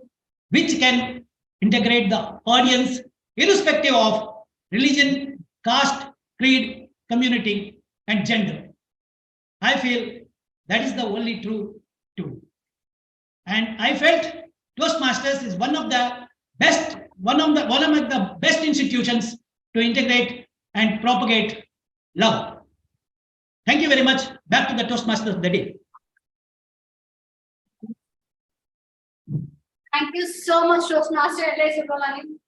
which can integrate the audience irrespective of religion, caste, creed, community, and gender. I feel that is the only true tool. And I felt Toastmasters is one of the best institutions to integrate and propagate love. Thank you very much. Back to the Toastmasters of the day. Thank you so much, Toastmaster L.A. Subramanian,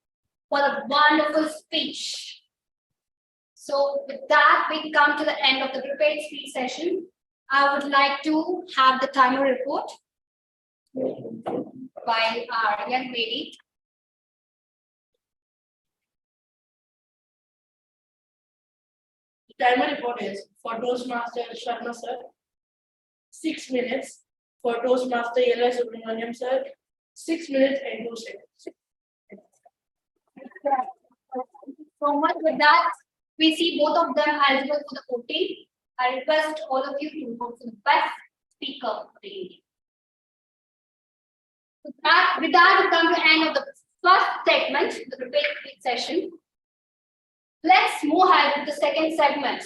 for the wonderful speech. So with that, we come to the end of the prepared speech session. I would like to have the timer report by our young lady. The timer report is for Toastmaster Sharma sir, 6 minutes. For Toastmaster L.A. Subramaniam sir, 6 minutes and 2 seconds. So much with that, we see both of them eligible for the voting. I request all of you to vote for the best speaker of the evening. With that, we come to the end of the first segment, the prepared speech session. Let's move ahead with the second segment.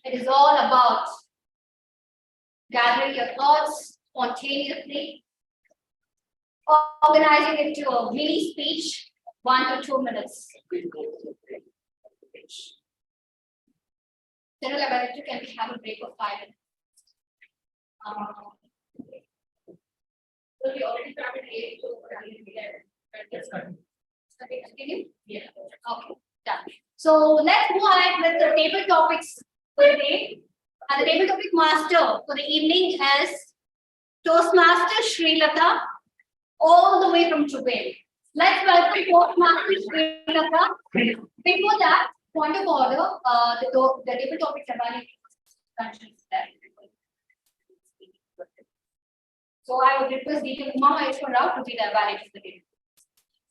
It is all about gathering your thoughts spontaneously, organizing it to a mini speech, 1 to 2 minutes. General Laboratory, can we have a break of 5 minutes? So we already started late, so let's continue. Yeah. Okay, done. So let's move ahead with the table topics for the day. And the table topic master for the evening is Toastmaster Srilata, all the way from Jubail. Let's welcome Toastmaster Srilata. Before that, point of order, the table topics are valid. So I would request DT Uma Maheshwara to be the evaluator of the table.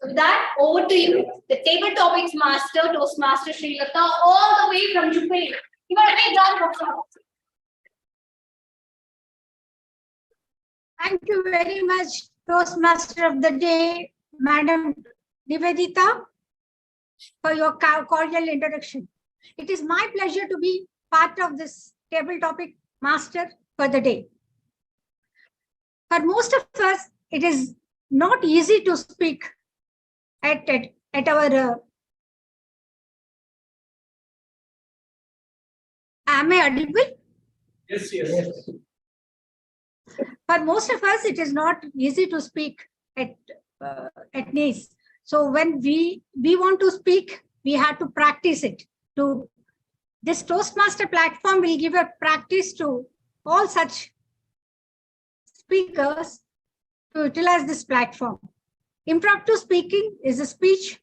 So with that, over to you, the table topics master, Toastmaster Srilata, all the way from Jubail. You are a big round of applause. Thank you very much, Toastmaster of the Day, Madam Nivedita, for your cordial introduction. It is my pleasure to be part of this table topic master for the day. For most of us, it is not easy to speak at our am I audible? Yes, yes. For most of us, it is not easy to speak at NACE. So when we want to speak, we have to practice it. This Toastmaster platform will give a practice to all such speakers to utilize this platform. Impromptu speaking is a speech,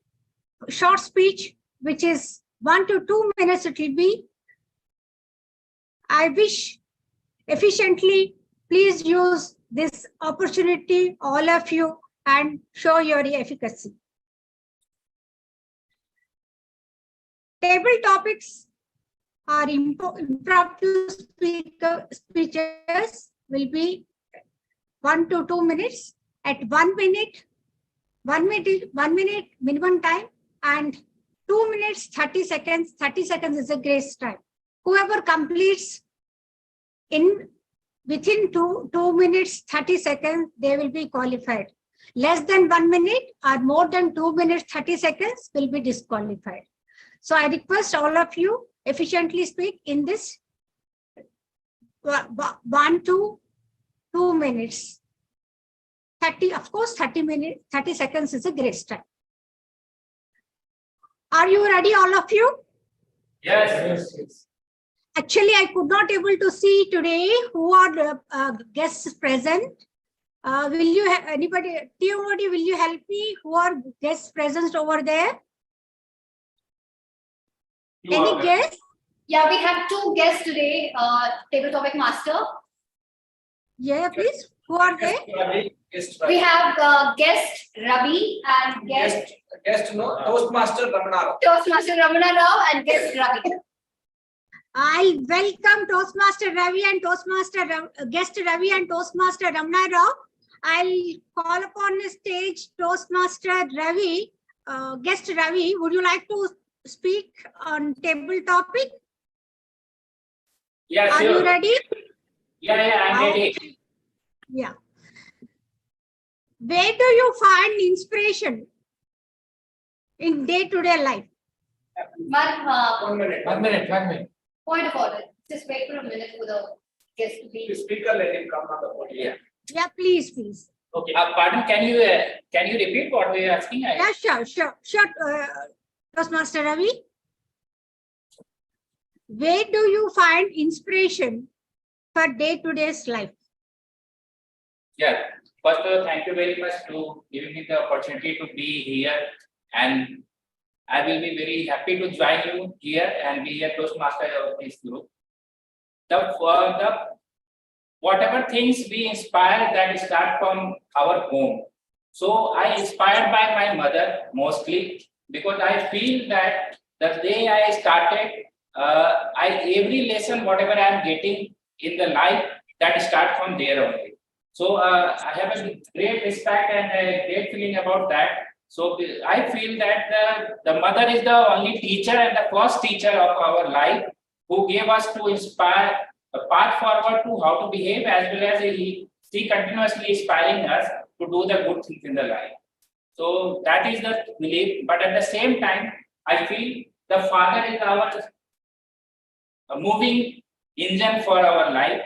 short speech, which is 1 to 2 minutes it will be. I wish efficiently, please use this opportunity, all of you, and show your efficacy. Table topics are impromptu speeches will be 1 to 2 minutes. At 1 minute minimum time, and 2 minutes 30 seconds. 30 seconds is a grace time. Whoever completes within 2 minutes 30 seconds, they will be qualified. Less than 1 minute or more than 2 minutes 30 seconds will be disqualified. So I request all of you efficiently speak in this 1 to 2 minutes. 30, of course, 30 seconds is a grace time. Are you ready, all of you? Yes. Actually, I could not able to see today who are the guests present. Will you have anybody, TMOD, will you help me? Who are guests present over there? Any guests? Yeah, we have 2 guests today, table topic master. Yeah, please. Who are they? We have guest Ravi and guest Toastmaster Ramana Rao. Toastmaster Ramana Rao and guest Ravi. I welcome Toastmaster Ravi and guest Ravi and Toastmaster Ramana Rao. I'll call upon the stage Toastmaster Ravi. Guest Ravi, would you like to speak on table topic? Yeah, Are sure. you ready? Yeah, I'm ready. Yeah. Where do you find inspiration in day-to-day life? One minute. Point of order. Just wait for a minute for the guest to be. The speaker, let him come on the podium. Yeah, please. Okay, pardon, can you repeat what we are asking? Yeah, sure. Toastmaster Ravi. Where do you find inspiration for day-to-day life? Yeah, first of all, thank you very much to giving me the opportunity to be here, and I will be very happy to join you here and be a Toastmaster of this group. Whatever things we inspire, that start from our home. So I inspired by my mother mostly, because I feel that the day I started, every lesson, whatever I am getting in the life, that start from there only. So I have a great respect and a great feeling about that. So I feel that the mother is the only teacher and the first teacher of our life, who gave us to inspire a path forward to how to behave, as well as she continuously inspiring us to do the good things in the life. So that is the belief, but at the same time, I feel the father is our moving engine for our life.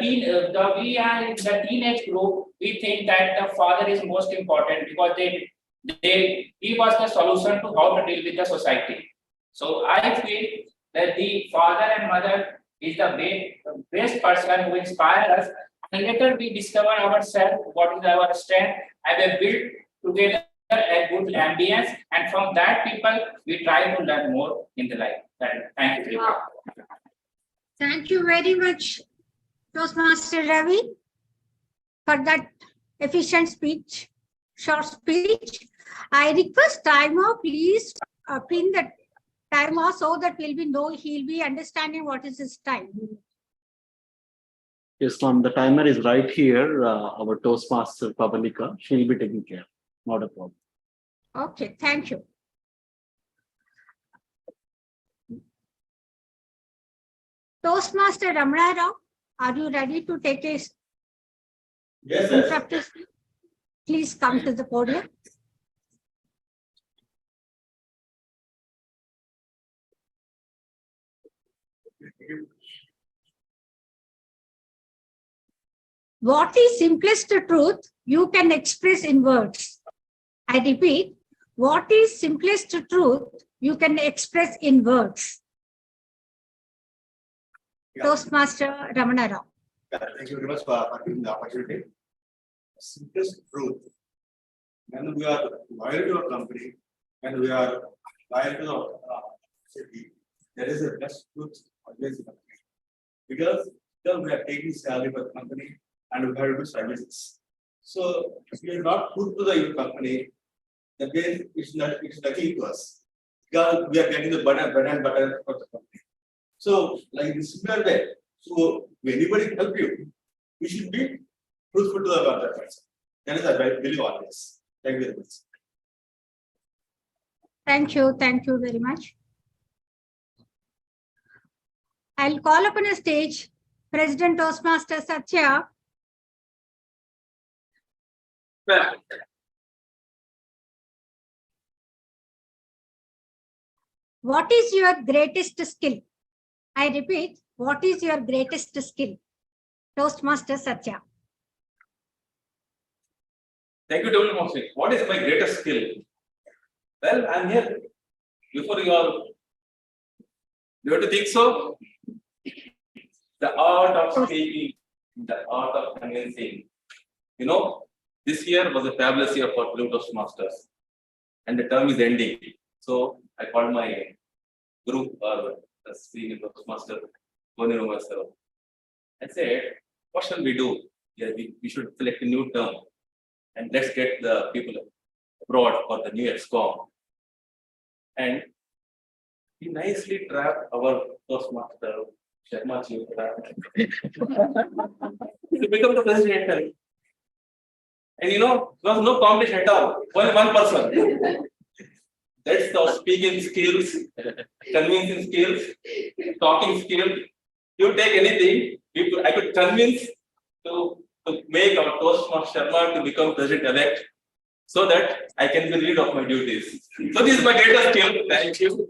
We are in the teenage group, we think that the father is most important because they give us the solution to how to deal with the society. So I feel that the father and mother is the best person who inspire us, and later we discover ourselves, what is our strength, and we build together a good ambience, and from that people we try to learn more in the life. Thank you. Thank you very much, Toastmaster Ravi, for that efficient speech, short speech. I request timer, please print the timer so that he'll be understanding what is his time. Yes, ma'am, the timer is right here. Our Toastmaster Pavalika, she'll be taking care. Not a problem. Okay, thank you. Toastmaster Ramana Rao, are you ready to take a Yes, interruptive speech? Please come to the podium. What is simplest truth you can express in words? I repeat, what is simplest truth you can express in words? Toastmaster Ramana Rao. Thank you very much for giving the opportunity. Simplest truth. When we are loyal to our company and we are loyal to the city, there is a best truth always in the company. Because we are taking salary for the company and we have to do services. So if we are not good to the company, the base is nothing to us. Because we are getting the bread and butter for the company. So, like in similar way, so when anybody help you, we should be truthful to the other person. That is I believe always. Thank you very much. Thank you very much. I'll call upon a stage President Toastmaster Satya. What is your greatest skill? I repeat, what is your greatest skill? Toastmaster Satya. Thank you, WMC. What is my greatest skill? Well, I'm here before you all. You have to think so. The art of speaking, the art of convincing. You know, this year was a fabulous year for Blue Toastmasters, and the term is ending. So I called my group or the senior Toastmaster, I said, what shall we do? Yeah, we should select a new term and let's get the people abroad for the new EXCOM. And he nicely trapped our Toastmaster, Sharma Ji, to become the president. And you know, there was no competition at all, only one person. That's the speaking skills, convincing skills, talking skills. You take anything, I could convince to make our Toastmaster Sharma to become president-elect so that I can be rid of my duties. So this is my greatest skill. Thank you.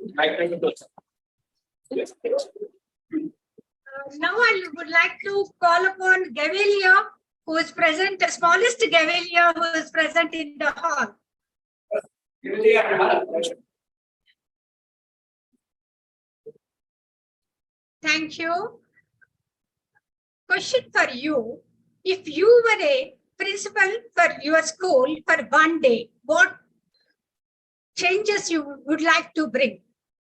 Now I would like to call upon Gavilia, who is present, the smallest Gavilia who is present in the hall. Thank you. Question for you. If you were a principal for your school for one day, what changes you would like to bring?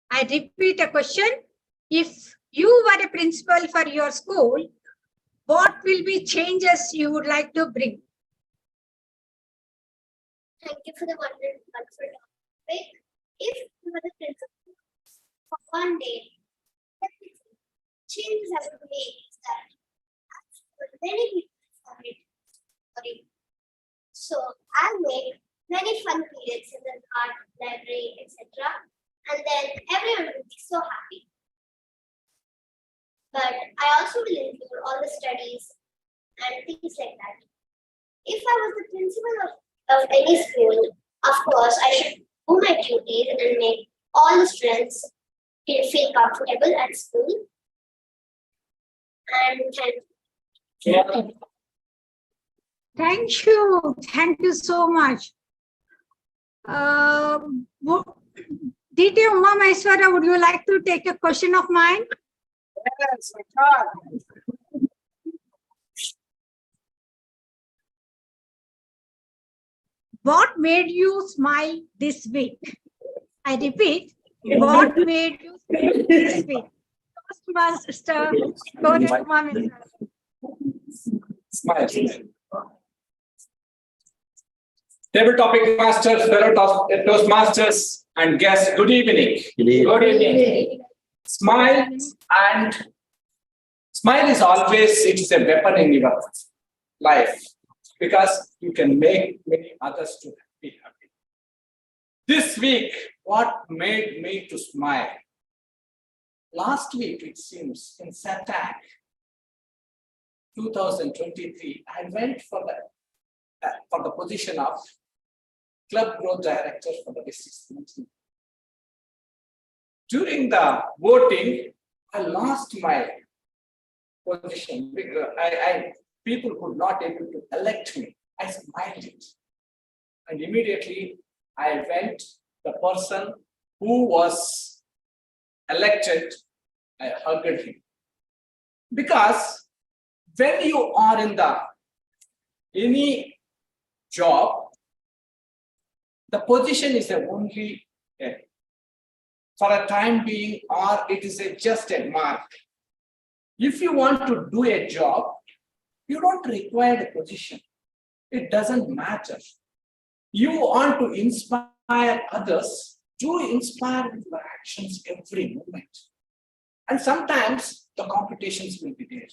I repeat a question. If you were a principal for your school, what will be changes you would like to bring? Thank you for the wonderful topic. If you were the principal for one day, changes I would make is that many people sorry. So I'll make many fun periods in the art library, etc. And then everyone will be so happy. But I also will include all the studies and things like that. If I was the principal of any school, Of course, I should do my duties and make all the students feel comfortable at school. And Thank you so much. DT Uma Maheshwara, would you like to take a question of mine? Yes, I can. What made you smile this week? I repeat, what made you smile this week? Master, Smile. Table topic masters, fellow Toastmasters, and guests, good evening. Good evening. Good evening. Smile and smile is always, it is a weapon in your life because you can make many others to be happy. This week, what made me to smile? Last week, it seems, in SATAC 2023, I went for the position of Club Growth Director for the district. During the voting, I lost my position because people could not able to elect me. I smiled it. And immediately I went, the person who was elected, I hugged him. Because when you are in any job, the position is only for a time being, or it is just a mark. If you want to do a job, you don't require a position. It doesn't matter. You want to inspire others, do inspire with your actions every moment. And sometimes the competitions will be there.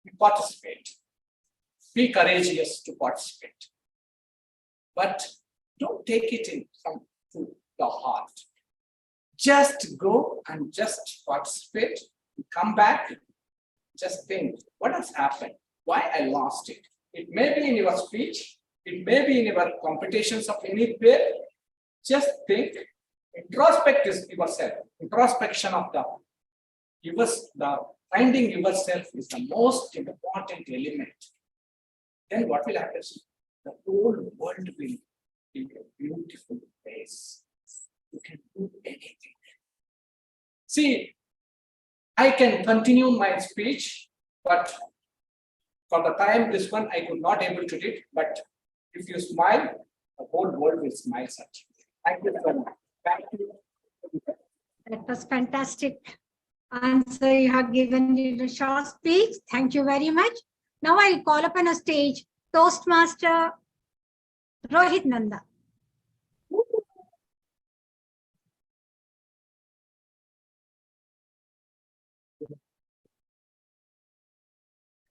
You participate. Be courageous to participate. But don't take it to the heart. Just go and just participate, come back, just think, what has happened? Why I lost it? It may be in your speech, it may be in your competitions of any peer. Just think, introspect is yourself. Introspection of the finding yourself is the most important element. Then what will happen? The whole world will be a beautiful place. You can do anything. See, I can continue my speech, but for the time this one I could not able to do it. But if you smile, the whole world will smile at you. Thank you so much. Thank you. That was fantastic answer you have given in the short speech. Thank you very much. Now I'll call upon a stage Toastmaster Rohit Nanda.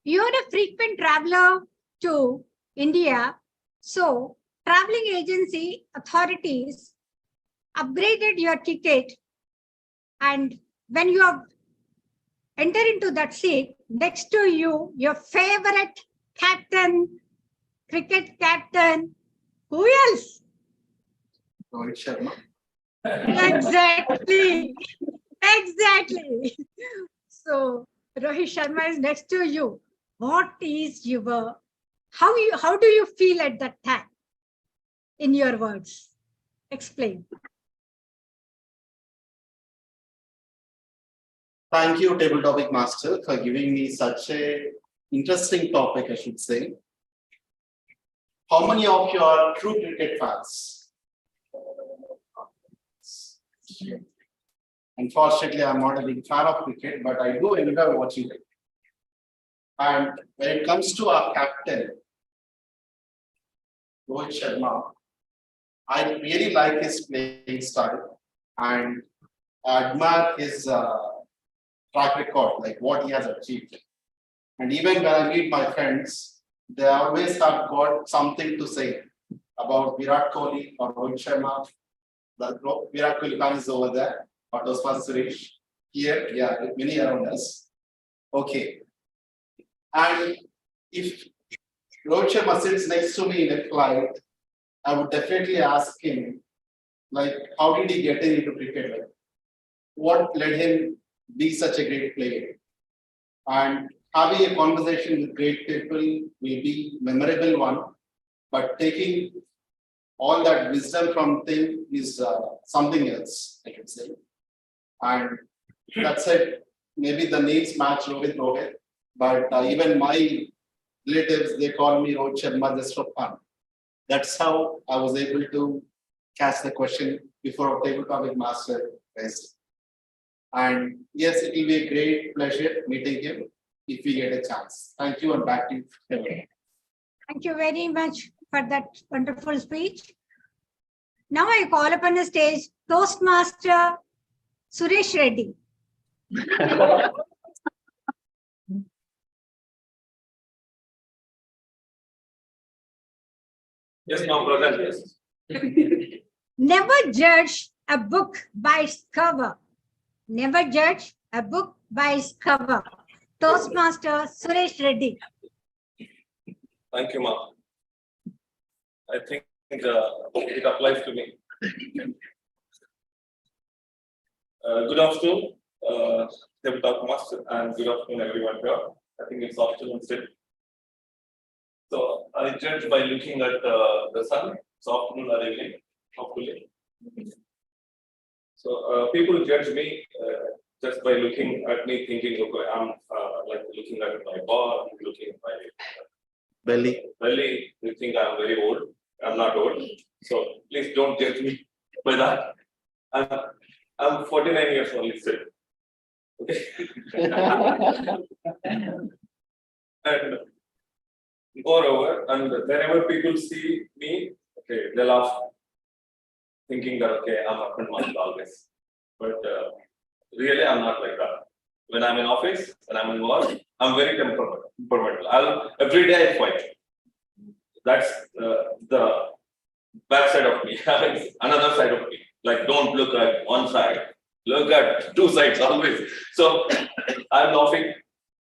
You're a frequent traveler to India, so traveling agency authorities upgraded your ticket, and when you have entered into that seat, next to you, your favorite captain, cricket captain, who else? Rohit Sharma. Exactly. Exactly. So Rohit Sharma is next to you. What is your, how do you feel at that time? In your words, explain. Thank you, Table Topic Master, for giving me such a interesting topic, I should say. How many of you are true cricket fans? Unfortunately, I'm not a big fan of cricket, but I do enjoy watching it. And when it comes to our captain, Rohit Sharma, I really like his playing style and admire his track record, like what he has achieved. And even when I meet my friends, they always have got something to say about Virat Kohli or Rohit Sharma. The Virat Kohli fan is over there, or Toastmaster Suresh. Here, yeah, many around us. Okay. And if Rohit Sharma sits next to me in a flight, I would definitely ask him, like, how did he get into cricket? Like, what led him be such a great player? And having a conversation with great people will be memorable one, but taking all that wisdom from thing is something else, I can say. And that said, maybe the names match Rohit, but even my relatives, they call me Rohit Sharma just for fun. That's how I was able to catch the question before a tabletop with master test. And yes, it will be a great pleasure meeting him if we get a chance. Thank you, and back to you. Thank you very much for that wonderful speech. Now I call upon the stage Toastmaster Suresh Reddy. Yes, now present, yes. Never judge a book by its cover. Never judge a book by its cover. Toastmaster Suresh Reddy. Thank you, ma'am. I think it applies to me. Good afternoon, tabletop master, and good afternoon, everyone here. I think it's afternoon still. So I judge by looking at the sun. It's afternoon or evening, hopefully. So people judge me just by looking at me, thinking, okay, I'm like looking at my bar, looking at my Belly. they think I'm very old. I'm not old. So please don't judge me by that. I'm 49 years old still. Okay. And moreover, and whenever people see me, okay, they laugh, thinking that okay, I'm up and down always. But really, I'm not like that. When I'm in office, when I'm in work, I'm very temperamental. Every day I fight. That's the back side of me. Another side of me. Like, don't look at one side. Look at two sides always. So I'm laughing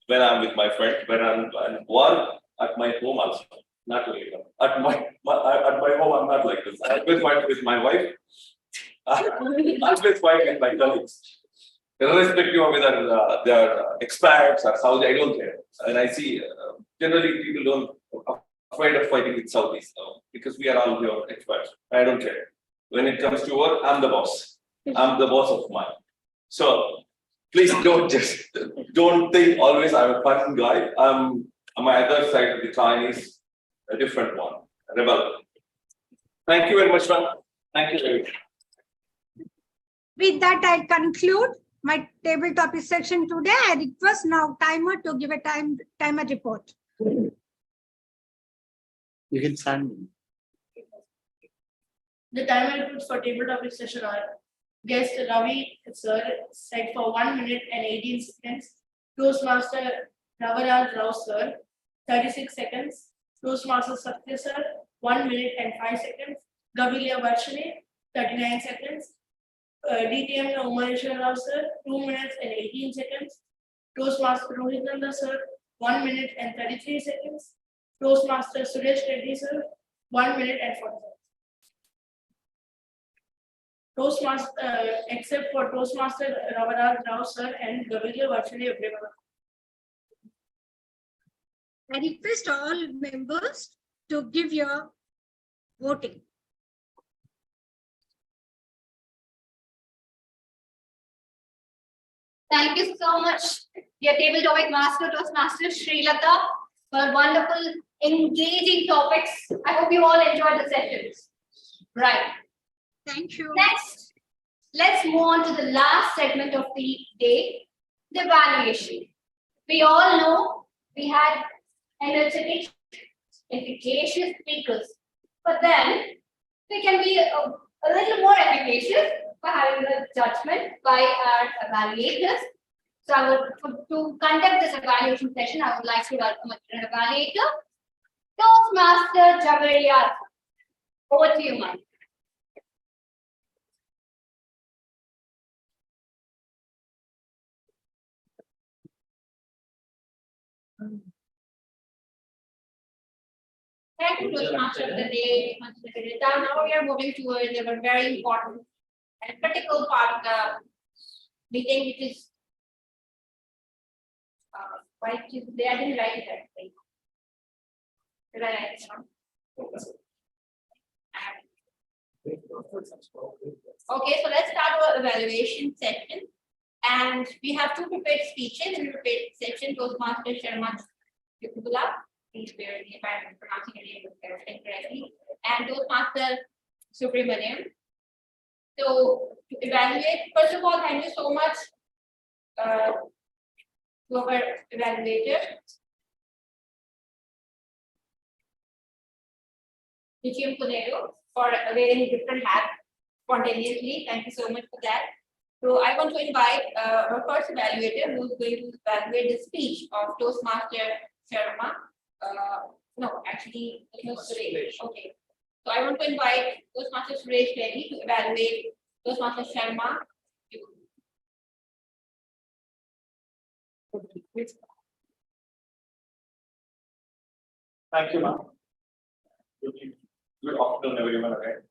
when I'm with my friend, when I'm at work, at my home also. Not really. At my home, I'm not like this. I always fight with my wife. I always fight with my colleagues. Irrespective of whether they are expats or Saudi, I don't care. And I see generally people don't afraid of fighting with Saudis because we are all your experts. I don't care. When it comes to work, I'm the boss. I'm the boss of mine. So please don't think always I'm a fun guy. I'm on my other side of the coin is a different one, a rebel. Thank you very much, man. Thank you very much. With that, I conclude my table topic section today. I request now timer to give a timer report. You can stand. The timer inputs for table topic session are guest Ravi sir said for 1 minute and 18 seconds. Toastmaster Ravaraj Rao sir 36 seconds. Toastmaster Satya sir 1 minute and 5 seconds. Gavilia Varshane 39 seconds. DTM Umareshwar Rao sir 2 minutes and 18 seconds. Toastmaster Rohit Nanda sir 1 minute and 33 seconds. Toastmaster Suresh Reddy sir 1 minute and 40 seconds. Toastmaster, except for Toastmaster Ravaraj Rao sir and Gavilia Varshane everyone. I request all members to give your voting. Thank you so much, dear table topic master, Toastmaster Srilata, for wonderful, engaging topics. I hope you all enjoyed the sessions. Right. Thank you. Next, let's move on to the last segment of the day, the evaluation. We all know we had energetic, efficacious speakers, but then we can be a little more efficacious by having the judgment by our evaluators. So to conduct this evaluation session, I would like to welcome an evaluator, Toastmaster Javeria. Over to you, Mike. Thank you, Toastmaster of the day. Now we are moving towards a very important and critical part of the meeting, which is why they I didn't write it actually. Did I write it down? Okay, so let's start our evaluation section. And we have two prepared speeches in the prepared section. Toastmaster Sharma Yukubula, please bear with me if I'm pronouncing your name incorrectly, and Toastmaster Subramaniam. So to evaluate, first of all, thank you so much to our evaluator, TTM Puneru, for wearing different hats spontaneously. Thank you so much for that. So I want to invite our first evaluator who is going to evaluate the speech of Toastmaster Sharma. No, actually, it was Suresh. Okay. So I want to invite Toastmaster Suresh Reddy to evaluate Toastmaster Sharma. Thank you, ma'am. Good afternoon, everyone. Again.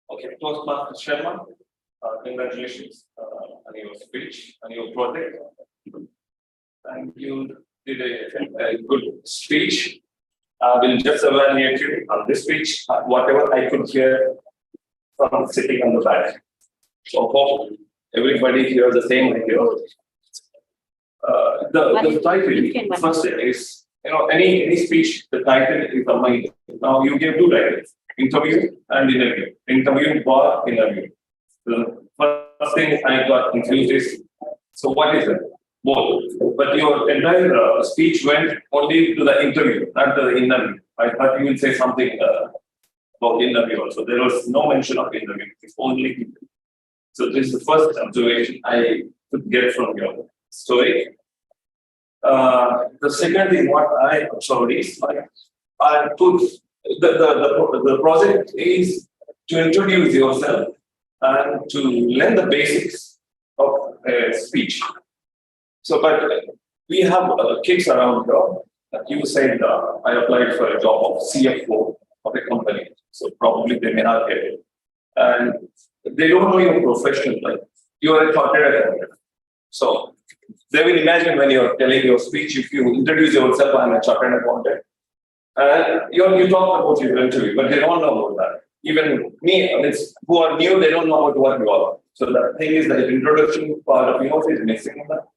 Okay, Toastmaster Sharma, congratulations on your speech, on your project. And you did a good speech. I will just evaluate you on this speech, whatever I could hear from sitting on the back. So hope everybody hears the same idea. The title first is, any speech, the title is a mind. Now you give two titles, interview and interview. Interview bar interview. The first thing I got confused is, so what is it? Both. But your entire speech went only to the interview, not to the interview. I thought you would say something about interview also. There was no mention of interview. It's only interview. So this is the first observation I could get from your story. The second thing what I observed is I put the project is to introduce yourself and to learn the basics of speech. So, but we have kids around here. You said I applied for a job of CFO of a company, so probably they may not get it, and they don't know your profession. Like you are a chartered accountant, so they will imagine when you are telling your speech, if you introduce yourself, I am a chartered accountant, and you talk about your interview, but they don't know about that. Even me, who are new, they don't know about what you are. So the thing is that the introduction part of yours is missing on that.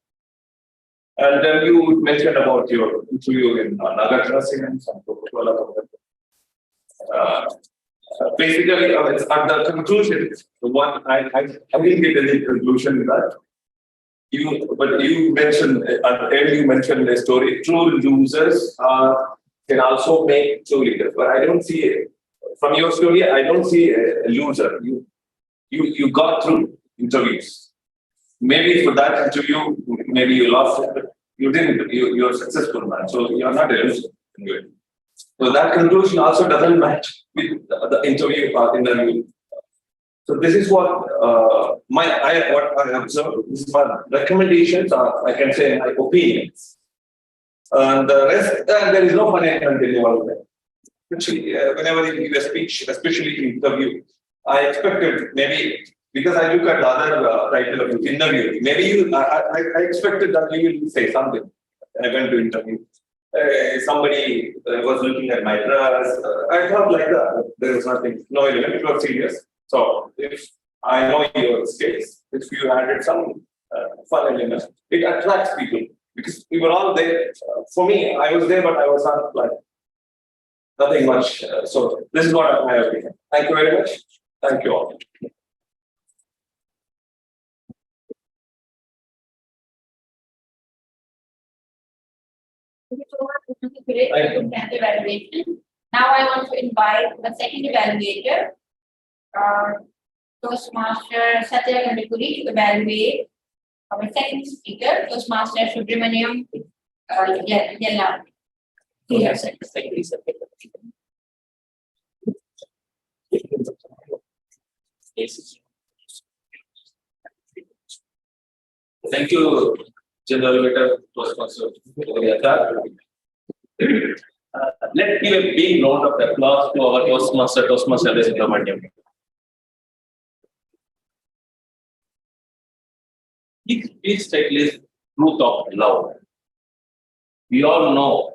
And then you mentioned about your interview in Nagarjuna Singh and some Coca-Cola. Basically, it's at the conclusion, the one I didn't get any conclusion with that. But you mentioned at the end, you mentioned the story. True losers can also make true leaders, but I don't see it. From your story, I don't see a loser. You got through interviews. Maybe for that interview, maybe you lost it, but you didn't. You're a successful man, so you're not a loser. So that conclusion also doesn't match with the interview interview. So this is what what I observed. This is my recommendations, or I can say my opinions. And the rest, there is no punishment involved. Actually, whenever you give a speech, especially in interview, I expected maybe, because I look at the other title of interview, maybe I expected that you will say something. I went to interview. Somebody was looking at my dress. I thought like that. There was nothing, no element, it was serious. So if I know your skills, if you added some fun elements, it attracts people because we were all there. For me, I was there, but I was not like nothing much. So this is what my opinion. Thank you very much. Thank you all. Thank you so much. Great evaluation. Now I want to invite the second evaluator, Toastmaster Satya Gandipuri, to evaluate our second speaker, Toastmaster Subramaniam Yella. Thank you, General Leader, Toastmaster. Let's give a big round of applause to our Toastmaster Alice Subramaniam. His speech title is Truth of Love. We all know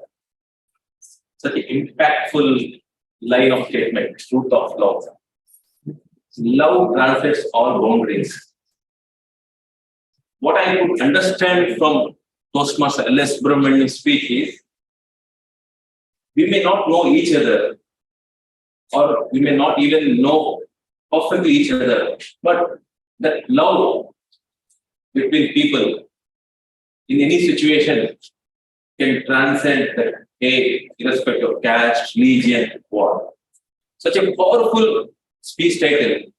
such an impactful line of statement, truth of love. Love transcends all boundaries. What I could understand from Toastmaster Alice Subramaniam's speech is, we may not know each other, or we may not even know perfectly each other, but that love between people in any situation can transcend that hate, irrespective of caste, religion, war. Such a powerful speech title.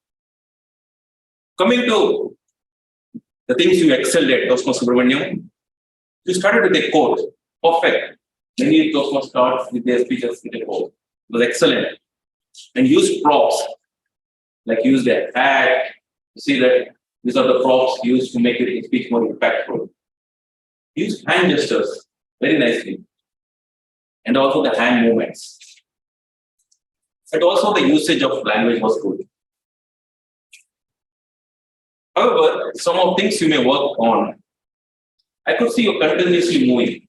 Coming to the things you excelled at, Toastmaster Subramaniam, you started with a quote, perfect. Many Toastmasters start with their speeches with a quote. It was excellent. And used props, like used a hat. You see that these are the props used to make your speech more impactful. Used hand gestures very nicely. And also the hand movements. And also the usage of language was good. However, some of things you may work on. I could see you continuously moving.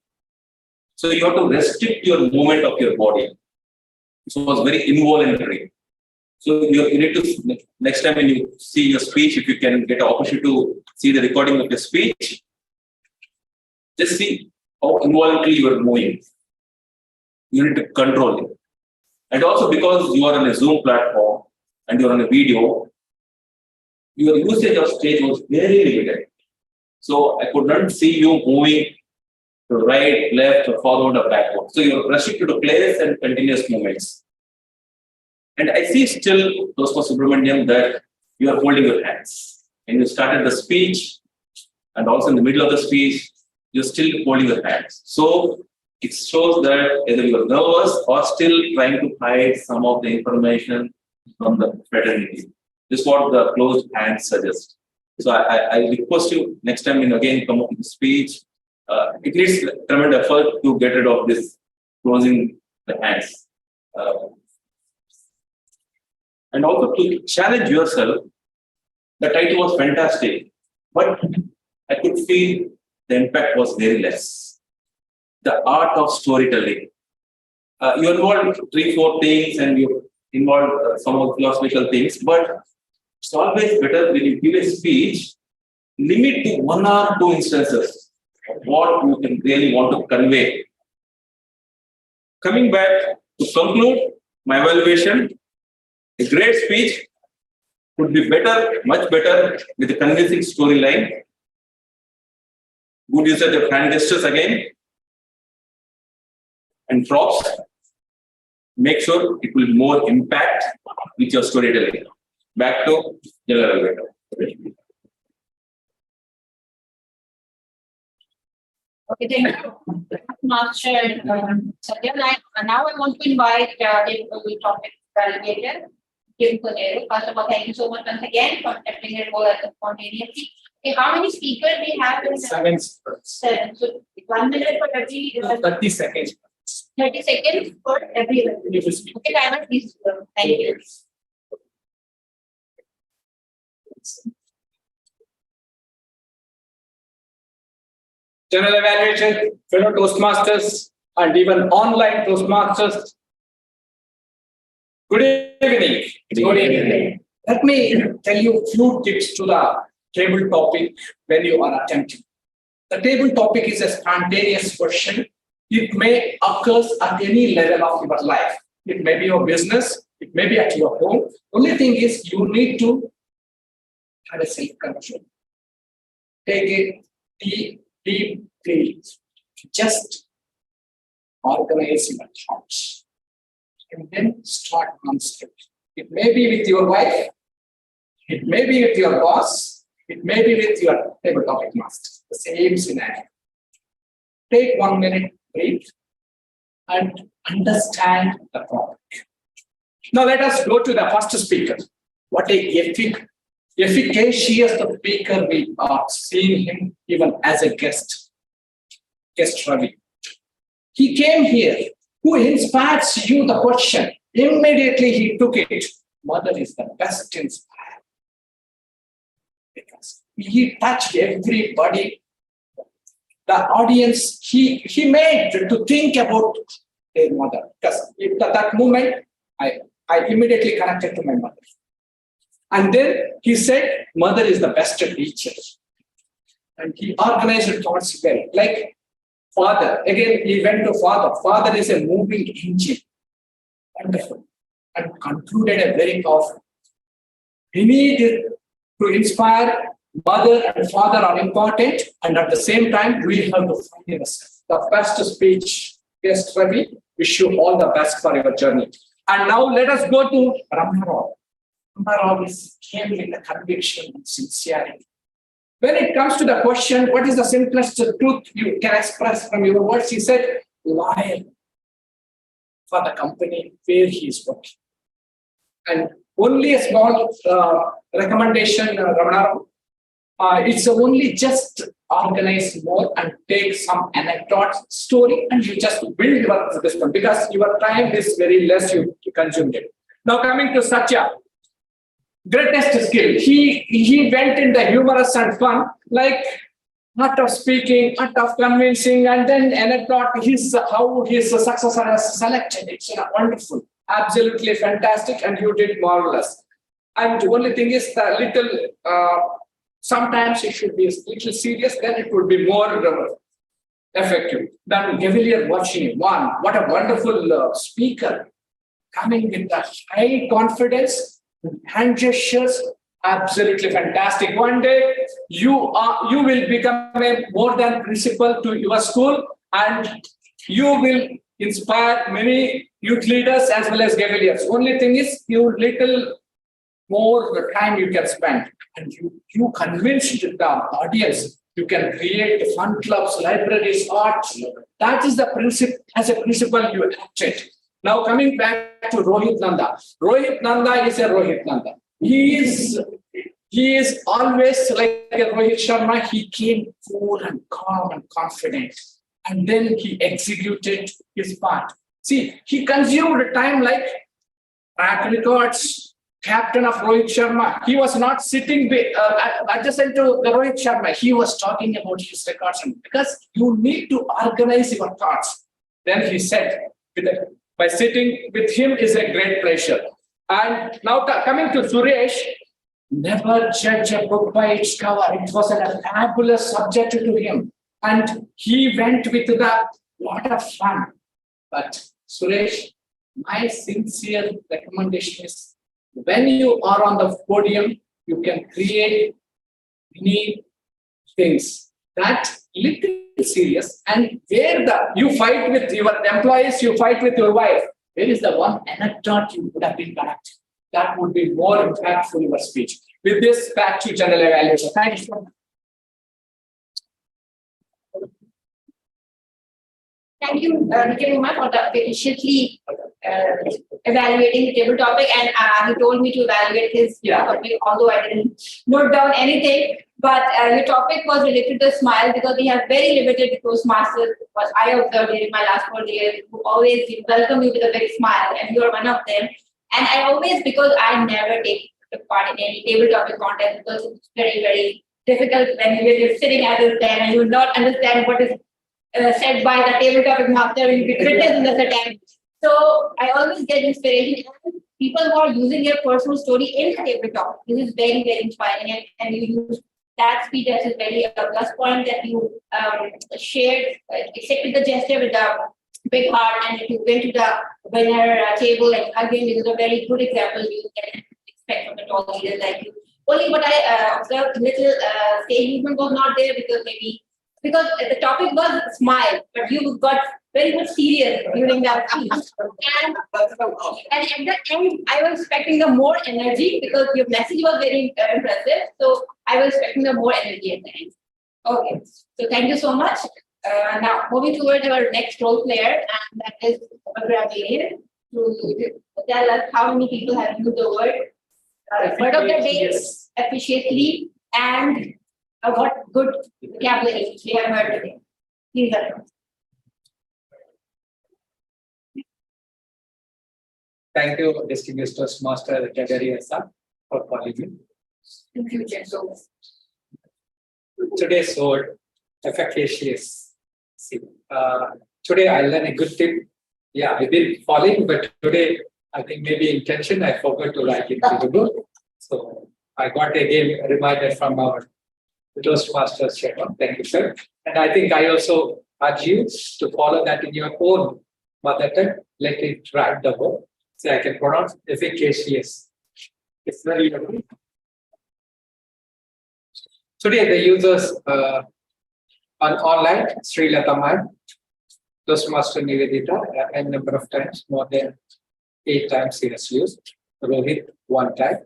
So you have to restrict your movement of your body. So it was very involuntary. So you need to, next time when you see your speech, if you can get an opportunity to see the recording of your speech, just see how involuntarily you are moving. You need to control it. And also because you are on a Zoom platform and you are on a video, your usage of stage was very limited. So I could not see you moving to right, left, or forward, or backward. So you're restricted to place and continuous movements. And I see still, Toastmaster Subramaniam, that you are holding your hands. And you started the speech, and also in the middle of the speech, you're still holding your hands. So it shows that either you're nervous or still trying to hide some of the information from the fraternity. This is what the closed hands suggest. So I request you next time when again come up with the speech, it needs tremendous effort to get rid of this closing the hands. And also to challenge yourself, the title was fantastic, but I could feel the impact was very less. The art of storytelling. You involved 3-4 things and you involved some of philosophical things, but it's always better when you give a speech, limit to 1 or 2 instances of what you can really want to convey. Coming back to conclude my evaluation, a great speech could be better, much better with a convincing storyline. Good usage of hand gestures again. And props. Make sure it will more impact with your storytelling. Back to General Elevator. Okay, thank you. Master Satya. Now I want to invite the topic validator, Kim Kunero. First of all, thank you so much once again for accepting your role as a spontaneity. Okay, how many speakers we have? 7. 7. So 1 minute for every 30 seconds. 30 seconds for every. Okay, timer, please. Thank you. General evaluation, fellow Toastmasters, and even online Toastmasters. Good evening. Good evening. Let me tell you a few tips to the table topic when you are attempting. The table topic is a spontaneous question. It may occur at any level of your life. It may be your business, it may be at your home. Only thing is you need to have a self-control. Take a deep breath. Just organize your thoughts. And then start answering. It may be with your wife, it may be with your boss, it may be with your table topic master. The same scenario. Take 1 minute, breathe, and understand the topic. Now let us go to the first speaker. What a efficacious speaker we are seeing him even as a guest. Guest Ravi. He came here. Who inspires you? The question. Immediately he took it. Mother is the best inspired. Because he touched everybody. The audience, he made to think about their mother. Because at that moment, I immediately connected to my mother. And then he said, mother is the best teacher. And he organized thoughts well. Like father, again, he went to father. Father is a moving engine. Wonderful. And concluded a very powerful. We need to inspire mother and father are important. And at the same time, we have to find ourselves. The best speech. Yes, Ravi, wish you all the best for your journey. And now let us go to Ramarao. Ramarao came with the conviction and sincerity. When it comes to the question, what is the simplest truth you can express from your words? He said, loyal for the company where he is working. And only a small recommendation, Ramanaro. It's only just organize more and take some anecdote story and you just build your system because your time is very less you consumed it. Now coming to Satya. Greatest skill. He went in the humorous and fun, like art of speaking, art of convincing, and then anecdote. How his successor has selected. It's wonderful, absolutely fantastic, and you did marvelous. And the only thing is that little. Sometimes it should be a little serious. Then it would be more effective. Then Gavilier watching him. What a wonderful speaker, coming with the high confidence. Hand gestures, absolutely fantastic. One day you will become a more than principal to your school, and you will inspire many youth leaders as well as Gaviliers. Only thing is, you little more time you can spend, and you convinced the audience. You can create fun clubs, libraries, arts. That is the principle. As a principal, you acted. Now coming back to Rohit Nanda. Rohit Nanda is a Rohit Nanda. He is always like a Rohit Sharma. He came cool and calm and confident. And then he executed his part. See, he consumed time like track records, captain of Rohit Sharma. He was not sitting adjacent to the Rohit Sharma. He was talking about his records. Because you need to organize your thoughts. Then he said, by sitting with him is a great pleasure. And now coming to Suresh, never judge a book by its cover. It was a fabulous subject to him. And he went with a lot of fun. But Suresh, my sincere recommendation is when you are on the podium, you can create many things that little serious, and where you fight with your employees, you fight with your wife. Where is the one anecdote you would have been connected? That would be more impactful in your speech. With this, back to general evaluation. Thank you. Thank you, Nikhil, for the patiently evaluating the table topic, and he told me to evaluate his topic, although I didn't note down anything. But your topic was related to smile because we have very limited Toastmasters, what I observed during my last 4 years, who always welcome you with a big smile, and you are one of them. And I always, because I never take part in any table topic contest because it's very, very difficult when you're sitting at this stand and you will not understand what is said by the table topic master, will be written in the attempt. So I always get inspiration. People who are using their personal story in the table topic. This is very, very inspiring, and you use that speech as a very plus point that you shared, accepted the gesture with a big heart, and you went to the winner table and again, this is a very good example you can expect from the tall leaders like you. Only what I observed, little stage movement was not there because the topic was smile, but you got very much serious during that speech. And at the end, I was expecting the more energy because your message was very impressive. So I was expecting the more energy at the end. Okay, so thank you so much. Now moving towards our next role player, and that is Gabriel to tell us how many people have used the word of the day efficiently and what good vocabulary we have heard today. Please, Thank you, distinguished Toastmaster Jagari Asa, for calling me. In future, so. Today's word, efficacious. See, today I learned a good tip. Yeah, I've been following, but today I think maybe intention I forgot to write it to the book. So I got again a reminder from our Toastmaster Chairman. Thank you, sir. And I think I also urge you to follow that in your own mother tongue. Let it write the word. So I can pronounce efficacious. It's very lovely. Today the users on online, Sri Lata Ma'am, Toastmaster Nivedita, a number of times, more than 8 times he has used. Rohit, 1 time.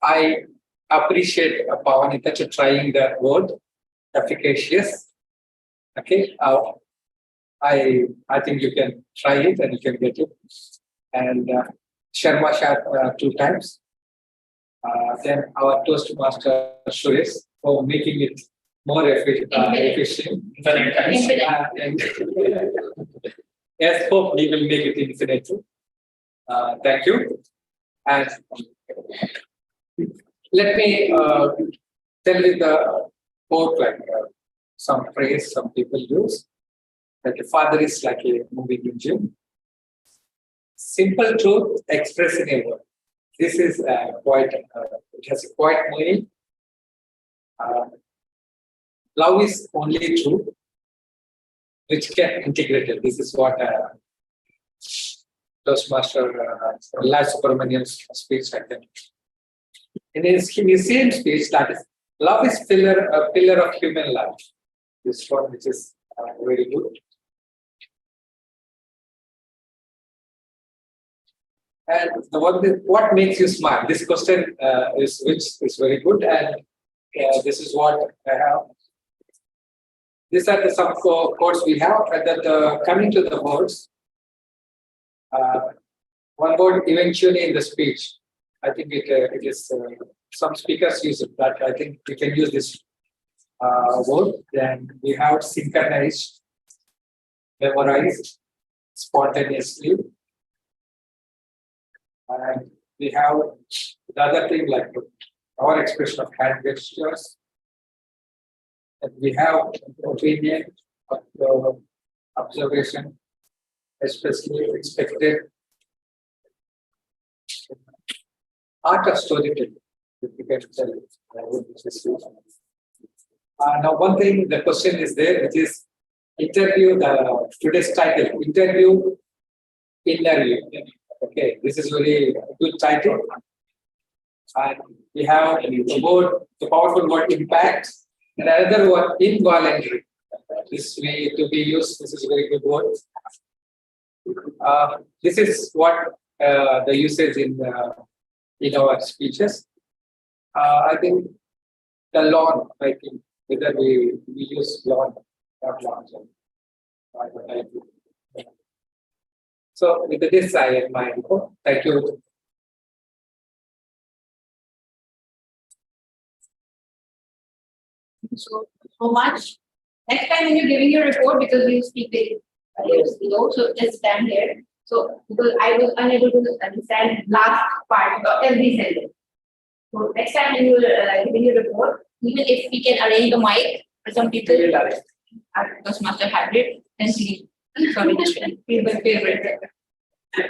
I appreciate Pavanita to trying the word efficacious. Okay, I think you can try it and you can get it. And Sharma Shah 2 times. Then our Toastmaster Suresh for making it more efficient. Yes, hope we will make it infinite. Thank you. And let me tell you the quote, like some phrase some people use, that the father is like a moving engine. Simple truth expressed in a word. This is quite, it has a quite meaning. Love is only true, which can integrate it. This is what Toastmaster Lal Subramanian's speech, I think. In his same speech, that is, love is a pillar of human life. This one, which is very good. And what makes you smile? This question is very good, and this is what I have. These are the some quotes we have, and that coming to the words. One word eventually in the speech. I think it is some speakers use it, but I think we can use this word. Then we have synchronized, memorized, spontaneously. And we have the other thing like our expression of hand gestures. And we have opinion, observation, especially expected. Art of storytelling, if you can tell it. Now, one thing, the question is there, which is interview, today's title, interview. Okay, this is very good title. And we have the powerful word impact, and another word involuntary. This way to be used, this is a very good word. This is what the usage in our speeches. I think the lawn, I think, whether we use lawn, not lawn. So with this, I end my report. Thank you. So much. Next time when you're giving your report, because we speak very slow, so just stand here. So because I was unable to understand last part of every sentence. So next time when you're giving your report, even if we can arrange the mic for some people, because Master had it, then please. Sorry, my favorite.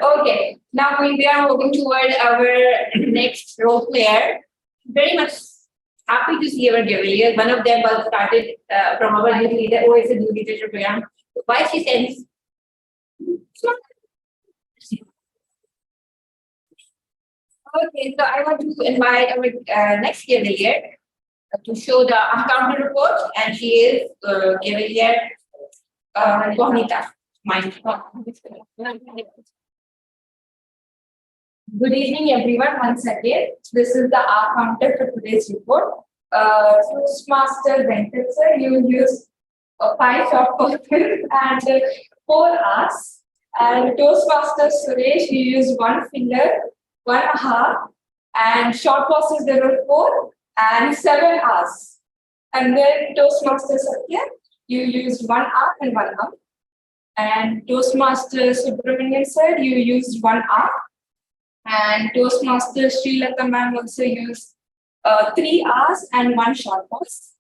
Okay, now we are moving toward our next role player. Very much happy to see our Gaviliers. One of them was started from our youth leader, it's a new literature program. Why she sends? Okay, so I want to invite our next Gavilier to show the accounting report, and she is Gavilier Bonita. Good evening, everyone. Once again, this is the R counter for today's report. Toastmaster Venkat sir, you use 5 short persons and 4 hours. And Toastmaster Suresh, you use 1 finger, 1.5, and short pauses there were 4 and 7 hours. And then Toastmaster Satya, you used 1 hour and 1 hour. And Toastmasters Subramanian sir, you used 1 R. And Toastmasters Sri Lata ma'am also used 3 R's and 1 short pause.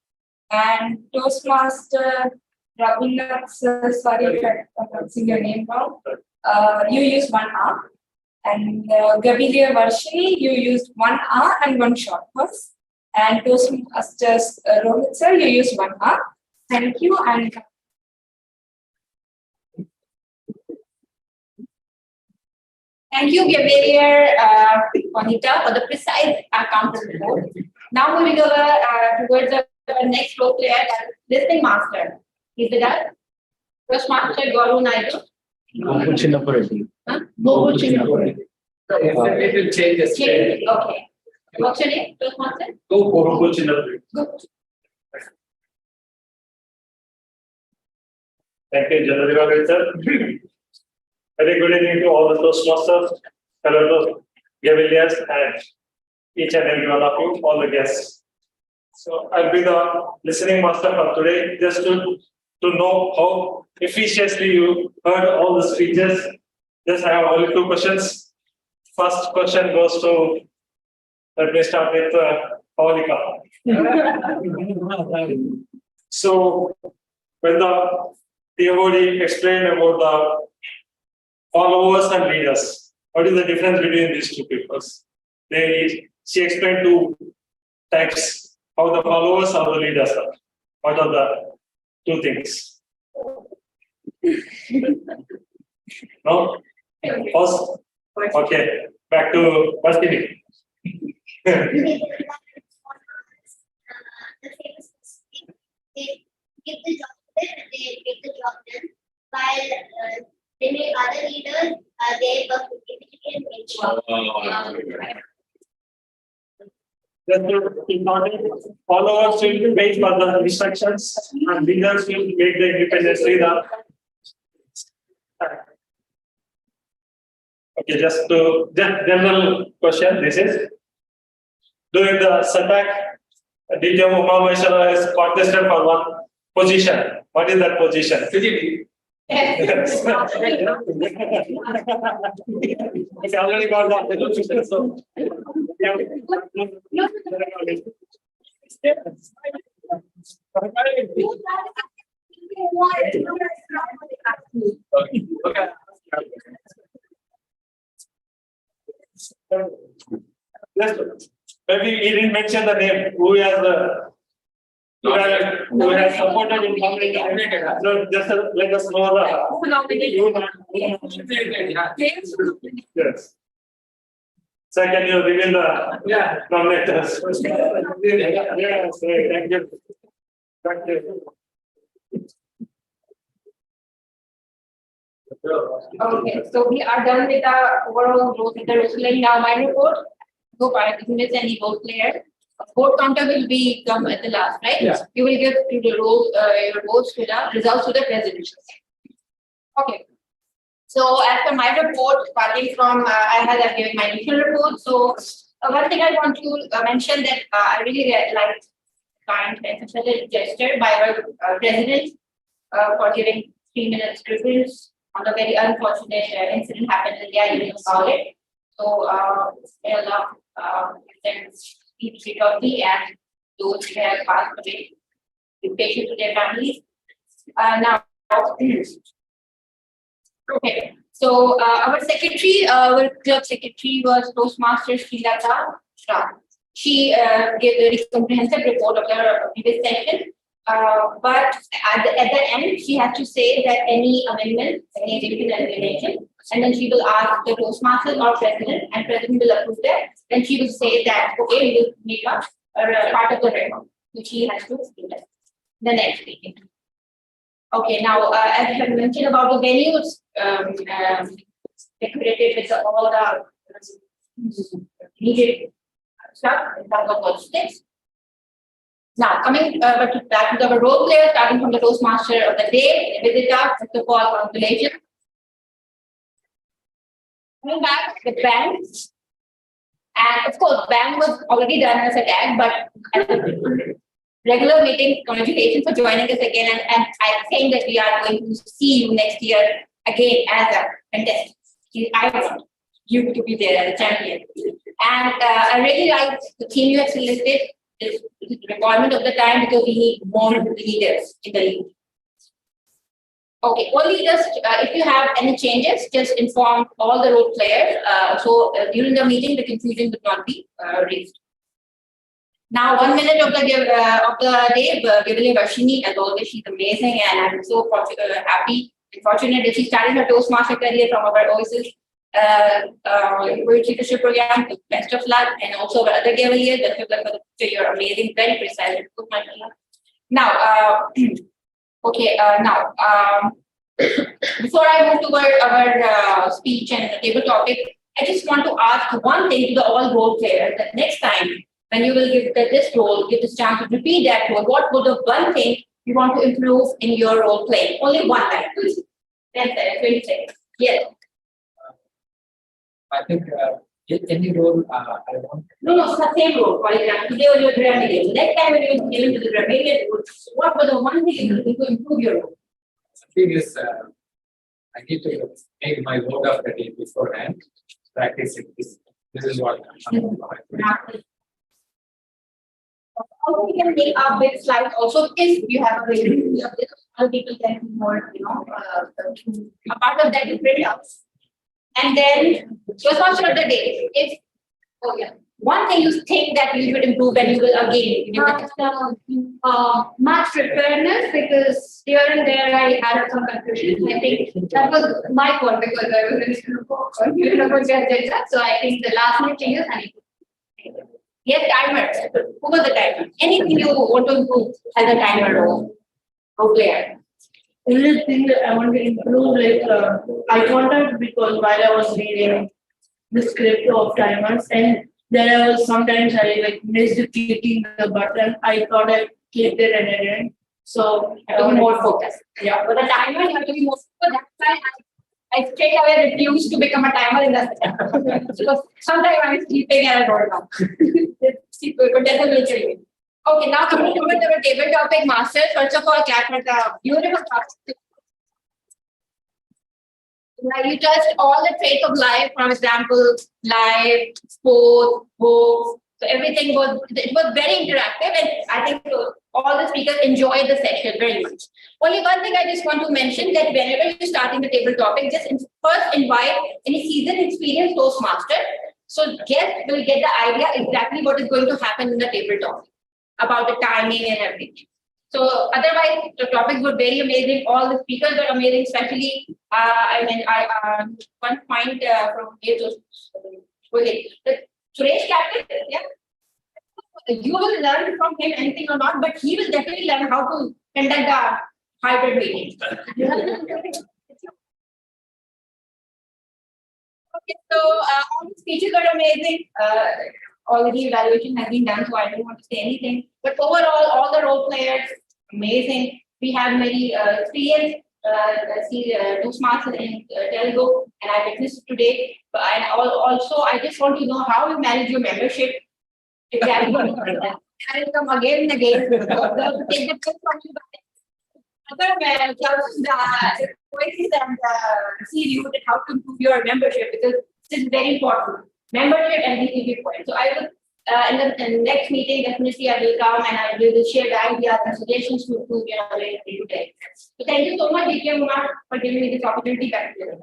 And Toastmaster Rabinath sir, sorry if I'm pronouncing your name wrong, you used 1 R. And Gavilia Varshini, you used 1 R and 1 short pause. And Toastmasters Rohit sir, you used 1 R. Thank you. And thank you, Gavilia Juanita, for the precise account report. Now moving over towards the next role player, that is listening master. Is it that? Toastmaster Gauru Naidu. It will change the Change. Okay. What's your name, Toastmaster? Good. Thank you, General sir. Very good evening to all the Toastmasters, fellow Gaviliers, and each and every one of you, all the guests. So I'll be the listening master for today, just to know how efficiently you heard all the speeches. Just I have only 2 questions. First question goes to, let me start with Paulika. So when the TOD explained about the followers and leaders, what is the difference between these 2 people? She explained 2 types, how the followers or the leaders are. What are the 2 things? No? First? Okay, back to Varsini. The famous they give the job to them and they get the job done. While they make other leaders, they work with individual. Followers will wait for the instructions and leaders will make the independently the. Okay, just general question. This is during the setback, DTM Umameshwara is contested for one position. What is that position? CGT. Yes. It's already got that. So, Okay. Yes, maybe he didn't mention the name. Who has supported in nominated. So just let us know yes. So can you reveal the nominators? Yes, thank you. Thank you. Okay, so we are done with the overall role leader whistling. Now my report. Go by miss any role player. Vote counter will be come at the last, right? Yeah. You will give to the role your votes to the results to the president. Okay. So as per my report, starting from I had given my initial report. So one thing I want to mention that I really like kind and such a gesture by our president for giving 3 minutes tributes on the very unfortunate incident happened in India. You know about it. So speech recovery and those who have passed away, be patient to their families. Now, okay. So our secretary, our club secretary was Toastmaster Sri Lata Shah. She gave a very comprehensive report of the previous session. But at the end, she has to say that any amendment, any addition and elimination, and then she will ask the Toastmaster or president, and president will approve that. Then she will say that, okay, we will make a part of the record, which he has to do that. The next meeting. Okay, now as I have mentioned about the venues, decorated with all the needed stuff in terms of logistics. Now, coming back to our role player, starting from the Toastmaster of the day, visitor, first of all, congratulations. Coming back, the band. And of course, band was already done as a tag, but regular meeting. Congratulations for joining us again. And I think that we are going to see you next year again as a contestant. I want you to be there as a champion. And I really like the theme you have selected. Is the requirement of the time because we need more leaders in the league. Okay, only just if you have any changes, just inform all the role players. During the meeting, the confusion would not be raised. Now, 1 minute of the day, Givali Varshini, as always, she's amazing, and I'm so happy and fortunate that she started her Toastmaster career from our Oasis leadership program. Best of luck, and also our other Givaliers, best of luck for the future. You're amazing, very precise. Now, before I move toward our speech and the table topic, I just want to ask one thing to the all role players that next time when you will give this role, give this chance to repeat that role, what would the one thing you want to improve in your role playing? Only one time, please. 10 seconds, 20 seconds. Yes. I think any role I want. No, it's the same role. For example, today when you're Grammy, next time when you're given to the Grammy, what was the one thing you do to improve your role? Is I need to make my word of the day beforehand, practice it. This is what I'm Also, we can make a big slide also if you have a very other people can do more, a part of that is very helps. And then just one shot of the day. If one thing you think that you should improve and you will again much preparedness, because here and there I had some confusion. I think that was my fault because I was in so I think the last minute changes I need to. Yes, timers. Who was the timer? Anything you want to improve as a timer or player? Only thing that I want to improve, like eye contact, because while I was reading the script of timers, and then I was sometimes I missed clicking the button. I thought I clicked it and I didn't. So I want more focus. Yeah, but the timer you have to be more focused. That's why I straight away refused to become a timer in that. So sometimes I'm sleeping and I don't know. Okay, now coming to the table topic, masters. First of all, clap for the beautiful topic. You touched all the traits of life, for example, life, sport, books. So everything was very interactive, and I think all the speakers enjoyed the session very much. Only one thing I just want to mention that whenever you're starting the table topic, just first invite any seasoned experienced Toastmaster. So guests will get the idea exactly what is going to happen in the table topic about the timing and everything. So otherwise, the topics were very amazing. All the speakers were amazing, especially one point from Suresh Captain. Yeah, you will learn from him anything or not, but he will definitely learn how to conduct a hybrid meeting. Okay, so all the speeches are amazing. Already evaluation has been done, so I don't want to say anything. But overall, all the role players, amazing. We have many experienced Toastmasters in Telugu, and I witnessed it today. And also, I just want to know how you manage your membership. Exactly. I will come again and again. Take the tip from you. Other voices and see you that how to improve your membership, because this is very important. Membership and DTV point. So I will in the next meeting definitely I will come and I will share the ideas and suggestions to improve your way today. So thank you so much, DTM Umar, for giving me this opportunity. Back to you.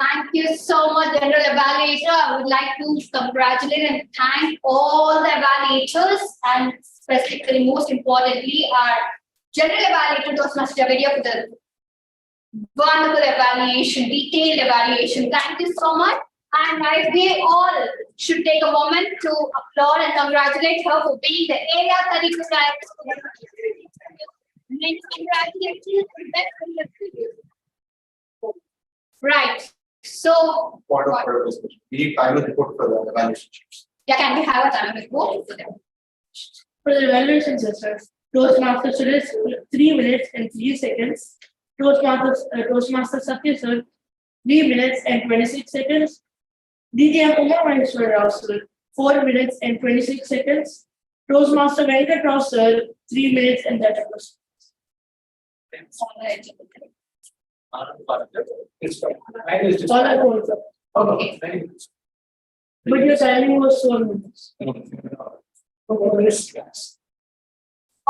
Thank you so much, General Evaluator. I would like to congratulate and thank all the evaluators, and specifically, most importantly, our General Evaluator, Toastmaster Javeria, for the wonderful evaluation, detailed evaluation. Thank you so much. And we all should take a moment to applaud and congratulate her for being the area 32 director. Many congratulations. Right. So, we need final report for the evaluation. Yeah, can we have a time report for them? For the evaluation session, Toastmaster Suresh 3 minutes and 3 seconds. Toastmaster Satya sir 3 minutes and 26 seconds. DTM Umar 4 4 minutes and 26 seconds. Toastmaster Venkatraw sir, 3 minutes and 30 seconds. All I want, sir. Okay. But your timing was so minutes.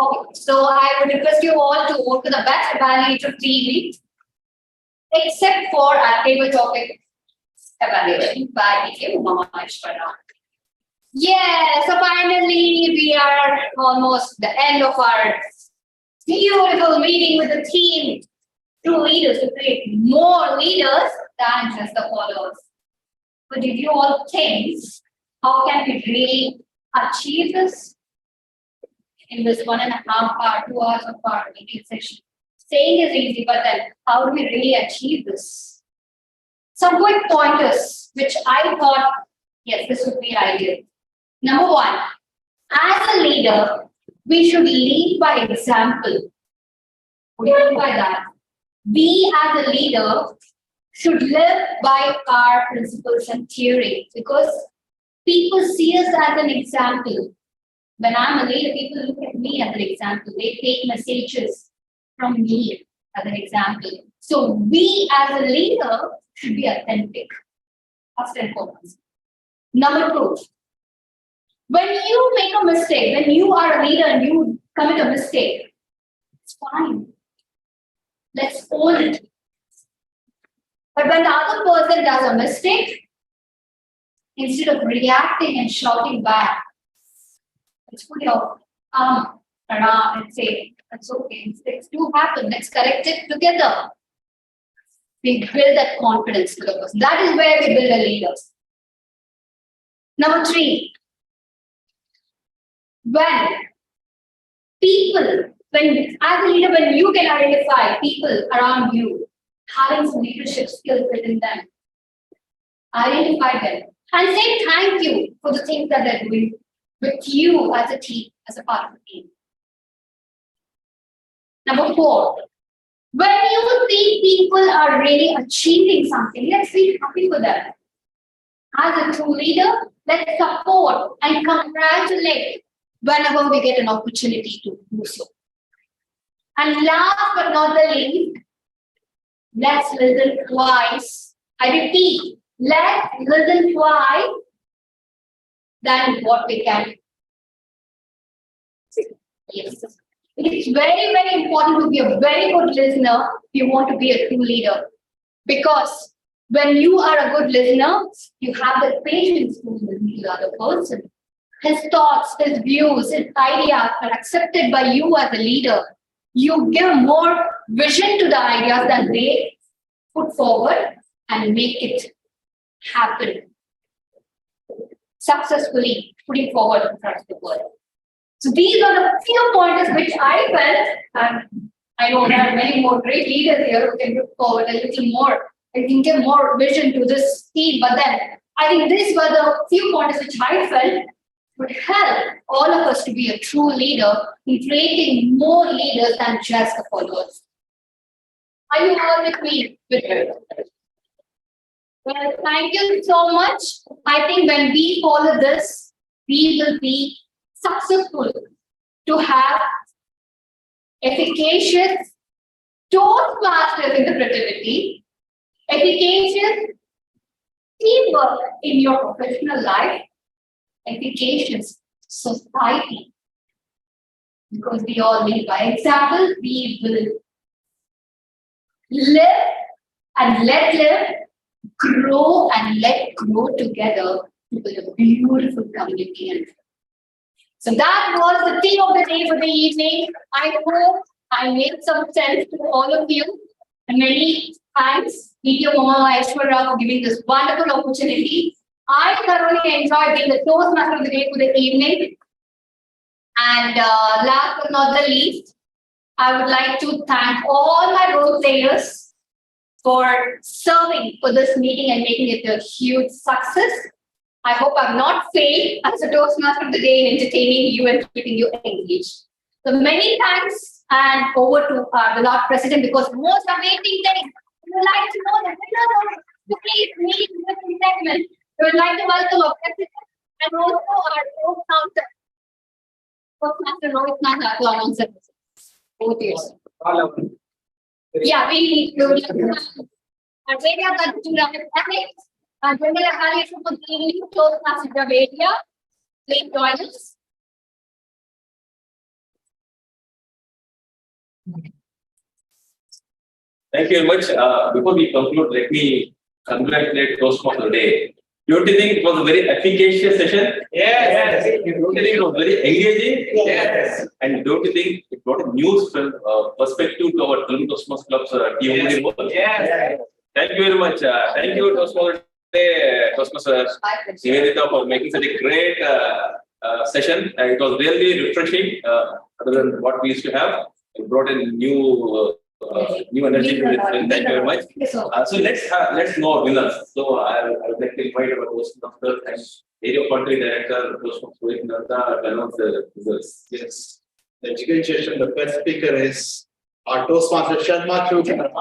Okay, so I would request you all to vote for the best evaluator TV, except for our table topic evaluation by TTMC Mama Ishwara. Yeah, so finally we are almost the end of our beautiful meeting with the team. True leaders to create more leaders than just the followers. But did you all think, how can we really achieve this in this 1.5 hour, 2 hours of our meeting session? Saying is easy, but then how do we really achieve this? Some quick pointers, which I thought, yes, this would be ideal. Number one, as a leader, we should lead by example. What do you mean by that? We as a leader should live by our principles and theory, because people see us as an example. When I'm a leader, people look at me as an example. They take messages from me as an example. So we as a leader should be authentic. First and foremost. Number two, when you make a mistake, when you are a leader and you commit a mistake, it's fine. Let's own it. But when the other person does a mistake, instead of reacting and shouting back, let's put your arm around and say, that's okay, mistakes do happen, let's correct it together. We build that confidence to the person. That is where we build a leader. Number three, when as a leader, when you can identify people around you having some leadership skills within them, identify them and say thank you for the things that they're doing with you as a team, as a part of the team. Number four, when you see people are really achieving something, let's be happy for them. As a true leader, let's support and congratulate whenever we get an opportunity to do so. And last but not the least, let's listen twice. I repeat, let's listen twice than what we can. Yes. It's very, very important to be a very good listener if you want to be a true leader. Because when you are a good listener, you have the patience to listen to the other person. His thoughts, his views, his ideas are accepted by you as a leader. You give more vision to the ideas than they put forward and make it happen successfully, putting forward in front of the world. So these are the few pointers which I felt, and I know there are many more great leaders here who can put forward a little more, and can give more vision to this team. But then I think these were the few pointers which I felt would help all of us to be a true leader in creating more leaders than just the followers. Are you all with me? Well, thank you so much. I think when we follow this, we will be successful to have efficacious Toastmasters in the fraternity, efficacious teamwork in your professional life, efficacious society. Because we all lead by example, we will live and let live, grow and let grow together to build a beautiful community. So that was the theme of the day for the evening. I hope I made some sense to all of you. And many thanks, TTMC Mama Ishwara, for giving this wonderful opportunity. I thoroughly enjoyed being the Toastmaster of the day for the evening. And last but not the least, I would like to thank all my role players for serving for this meeting and making it a huge success. I hope I've not failed as a Toastmaster of the day in entertaining you and keeping you engaged. So many thanks, and over to our beloved president, because most amazing thing, we would like to know the winners of today's meeting segment. We would like to welcome our president and and also our co-founder. Co-founder Rohit Nanda to announce it. Both years. Yeah, we will. And we have got to run it. And when we are having to close passage of area, please join us. Thank you very much. Before we conclude, let me congratulate Toastmaster Day. Don't you think it was a very efficacious session? Yes. Don't you think it was very engaging? Yes. And don't you think it brought a new perspective to our Toastmasters Club's TMC work? Yes. Thank you very much. Thank you, Toastmaster Day, Toastmaster Nivedita, for making such a great session. It was really refreshing, other than what we used to have. It brought in new energy to this. Thank you very much. So let's know winners. So I would like to invite our Toastmaster and Area Country Director, Toastmaster Rohit Nanda, to announce the results. Yes. The education, the first speaker is our Toastmaster Sharma Chudhary.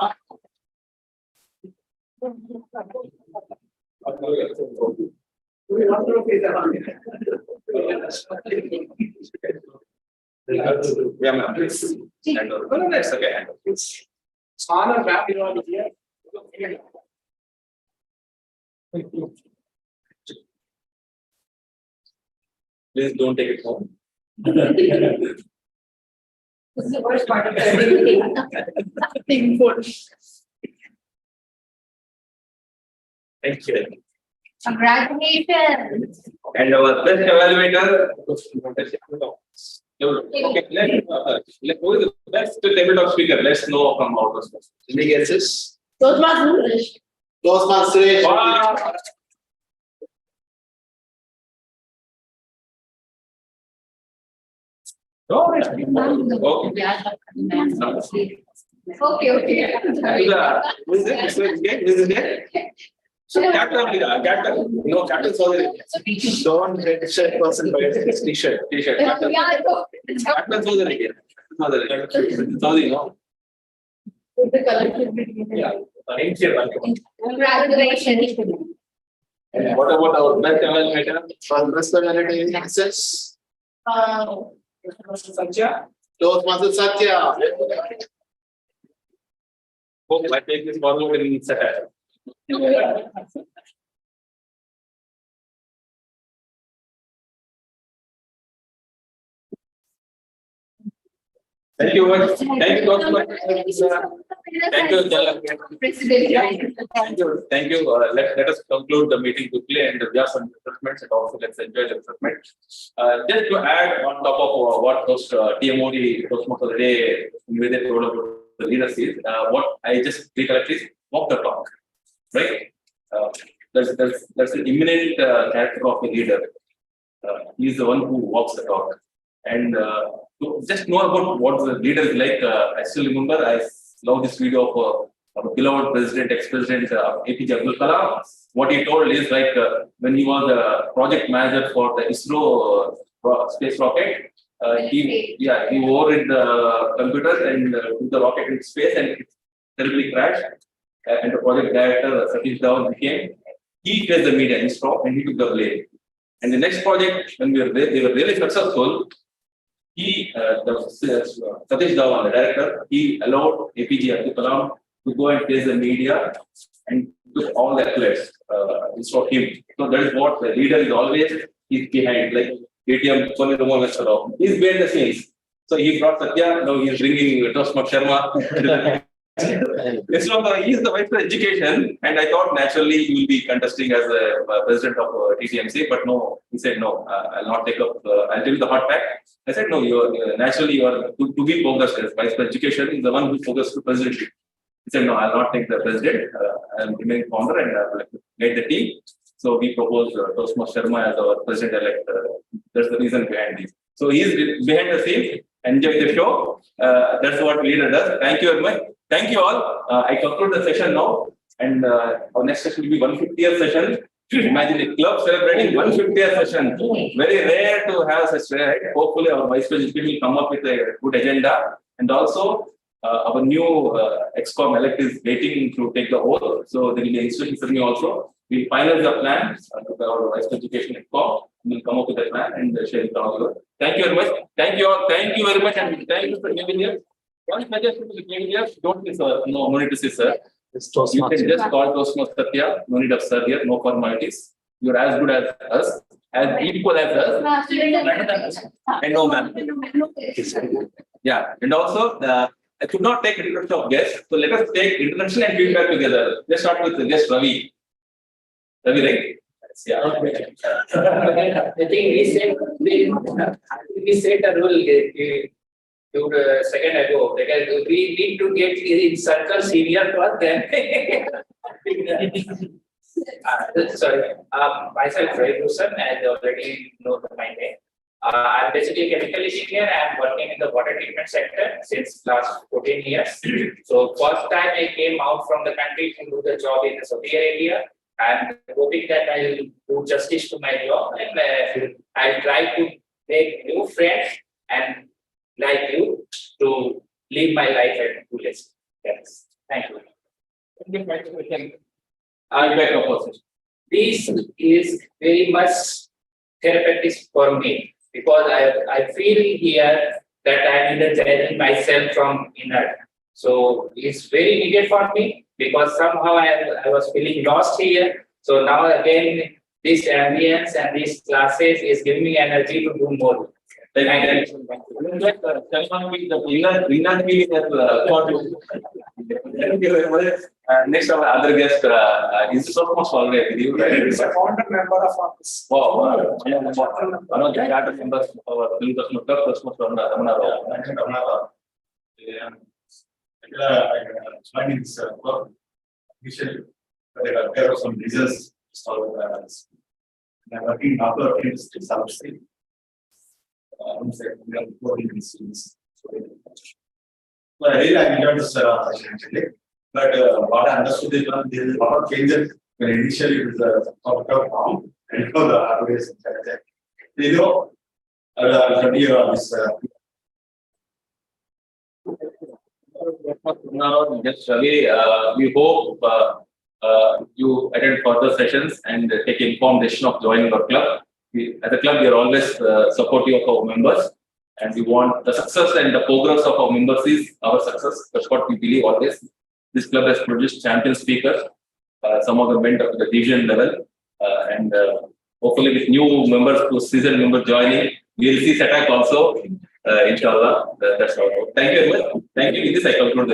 Yeah, ma'am. Please. No, that's okay. Honor ma'am, you are here. Please don't take it home. This is the worst part of everything. Nothing good. Thank you. Congratulations. And our best evaluator. Okay, who is the best tabletop speaker? Let's know from our perspective. Any guesses? Toastmaster. Toastmaster. Wow. Okay. Who is it? Captain. No, Captain Saudi. Don't headset person by his t-shirt. Captain Saudi. Saudi, no. Yeah. Thank you. Congratulations. And what about our best evaluator? For best evaluator, any guesses? Satya. Toastmaster Satya. Hope I take this forward in Saturday. Thank you very much. Thank you so much. Thank you, Jala. Thank you. Let us conclude the meeting quickly, and there are some refreshments, and also let's enjoy the refreshment. Just to add on top of what those TMOD Toastmaster Day Nivedita told about the leaders is, what I just recollect is walk the talk, right? There's an imminent character of a leader. He is the one who walks the talk, and to just know about what the leader is like. I still remember. I love this video of our beloved president, ex-president APJ Abdul Kalam. What he told is like when he was the project manager for the ISRO space rocket. He overrid the computers and took the rocket into space, and it terribly crashed. And the project director Satish Dhawan became. He faced the media, he stopped, and he took the blame. And the next project, when they were really successful, Satish Dhawan, the director, he allowed APJ Abdul Kalam to go and face the media and took all the accolades instead of him. So that is what the leader is always behind, like ATM Sony Romo Vesaro. He's behind the scenes. So he brought Satya, now he's bringing Toastmaster Sharma. He's the vice president of education, and I thought naturally he will be contesting as the president of TTMC, but no, he said no, I'll not take up. I'll tell you the hot fact. I said no, you are to be focused as vice president of education is the one who focused to presidency. He said no, I'll not take the president. I'll remain founder and I'll guide the team. So we proposed Toastmaster Sharma as our president elect. That's the reason behind this. So he's behind the scenes. Enjoy the show. That's what leader does. Thank you very much. Thank you all. I conclude the session now, and our next session will be 150th session. Imagine a club celebrating 150th session. Very rare to have such. Right? Hopefully, our vice president will come up with a good agenda, and also our new ExCom elect is waiting to take the oath. So there will be an institution for me also. We finalize the plan, our Vice Education call, we'll come up with a plan and share it all over. Thank you very much. Thank you all. Thank you very much and thank you for giving here. One suggestion to the giving here, don't miss sir. No need to see sir. You can just call Toastmaster here. No need of sir here. No formalities. You're as good as us, as equal as us. I know, ma'am. Yeah, and also I could not take introduction of guests, so let us take introduction and feedback together. Let's start with guest Ravi. Ravi, right? Yeah. I think we set a rule to second ago, because we need to get in circle senior first, then. Sorry, myself, Ray Wilson, as you already know my name. I'm basically a chemical engineer. I'm working in the water treatment sector since last 14 years. So first time I came out from the country to do the job in the Saudi Arabia. I'm hoping that I will do justice to my job and I'll try to make new friends and like you to live my life at fullest. Yes. Thank you. This is very much therapeutic for me because I feel here that I'm energizing myself from inner. So it's very needed for me because somehow I was feeling lost here. So now again, this ambience and these classes is giving me energy to do more. Next, our other guest is so much already with you, right? He's a founder member of office. Wow, one of the charter members of our film customer club, Christmas Ramana Rao. Joining this work, initially, there are some reasons. I'm working after this obviously. Well, I really enjoyed this session actually. But what I understood is that there is a lot of changes when initially it was a sort of form and now the hardwares and that. You know, I'll continue on this. Now, just Ravi, we hope you attend further sessions and take informed decision of joining our club. As a club, we are always supportive of our members, and we want the success and the progress of our members is our success. That's what we believe always. This club has produced champion speakers. Some of them went up to the division level, and hopefully with new members, to seasoned members joining, we will see SETAC also. Inshallah, that's all. Thank you very much. Thank you. With this, I conclude the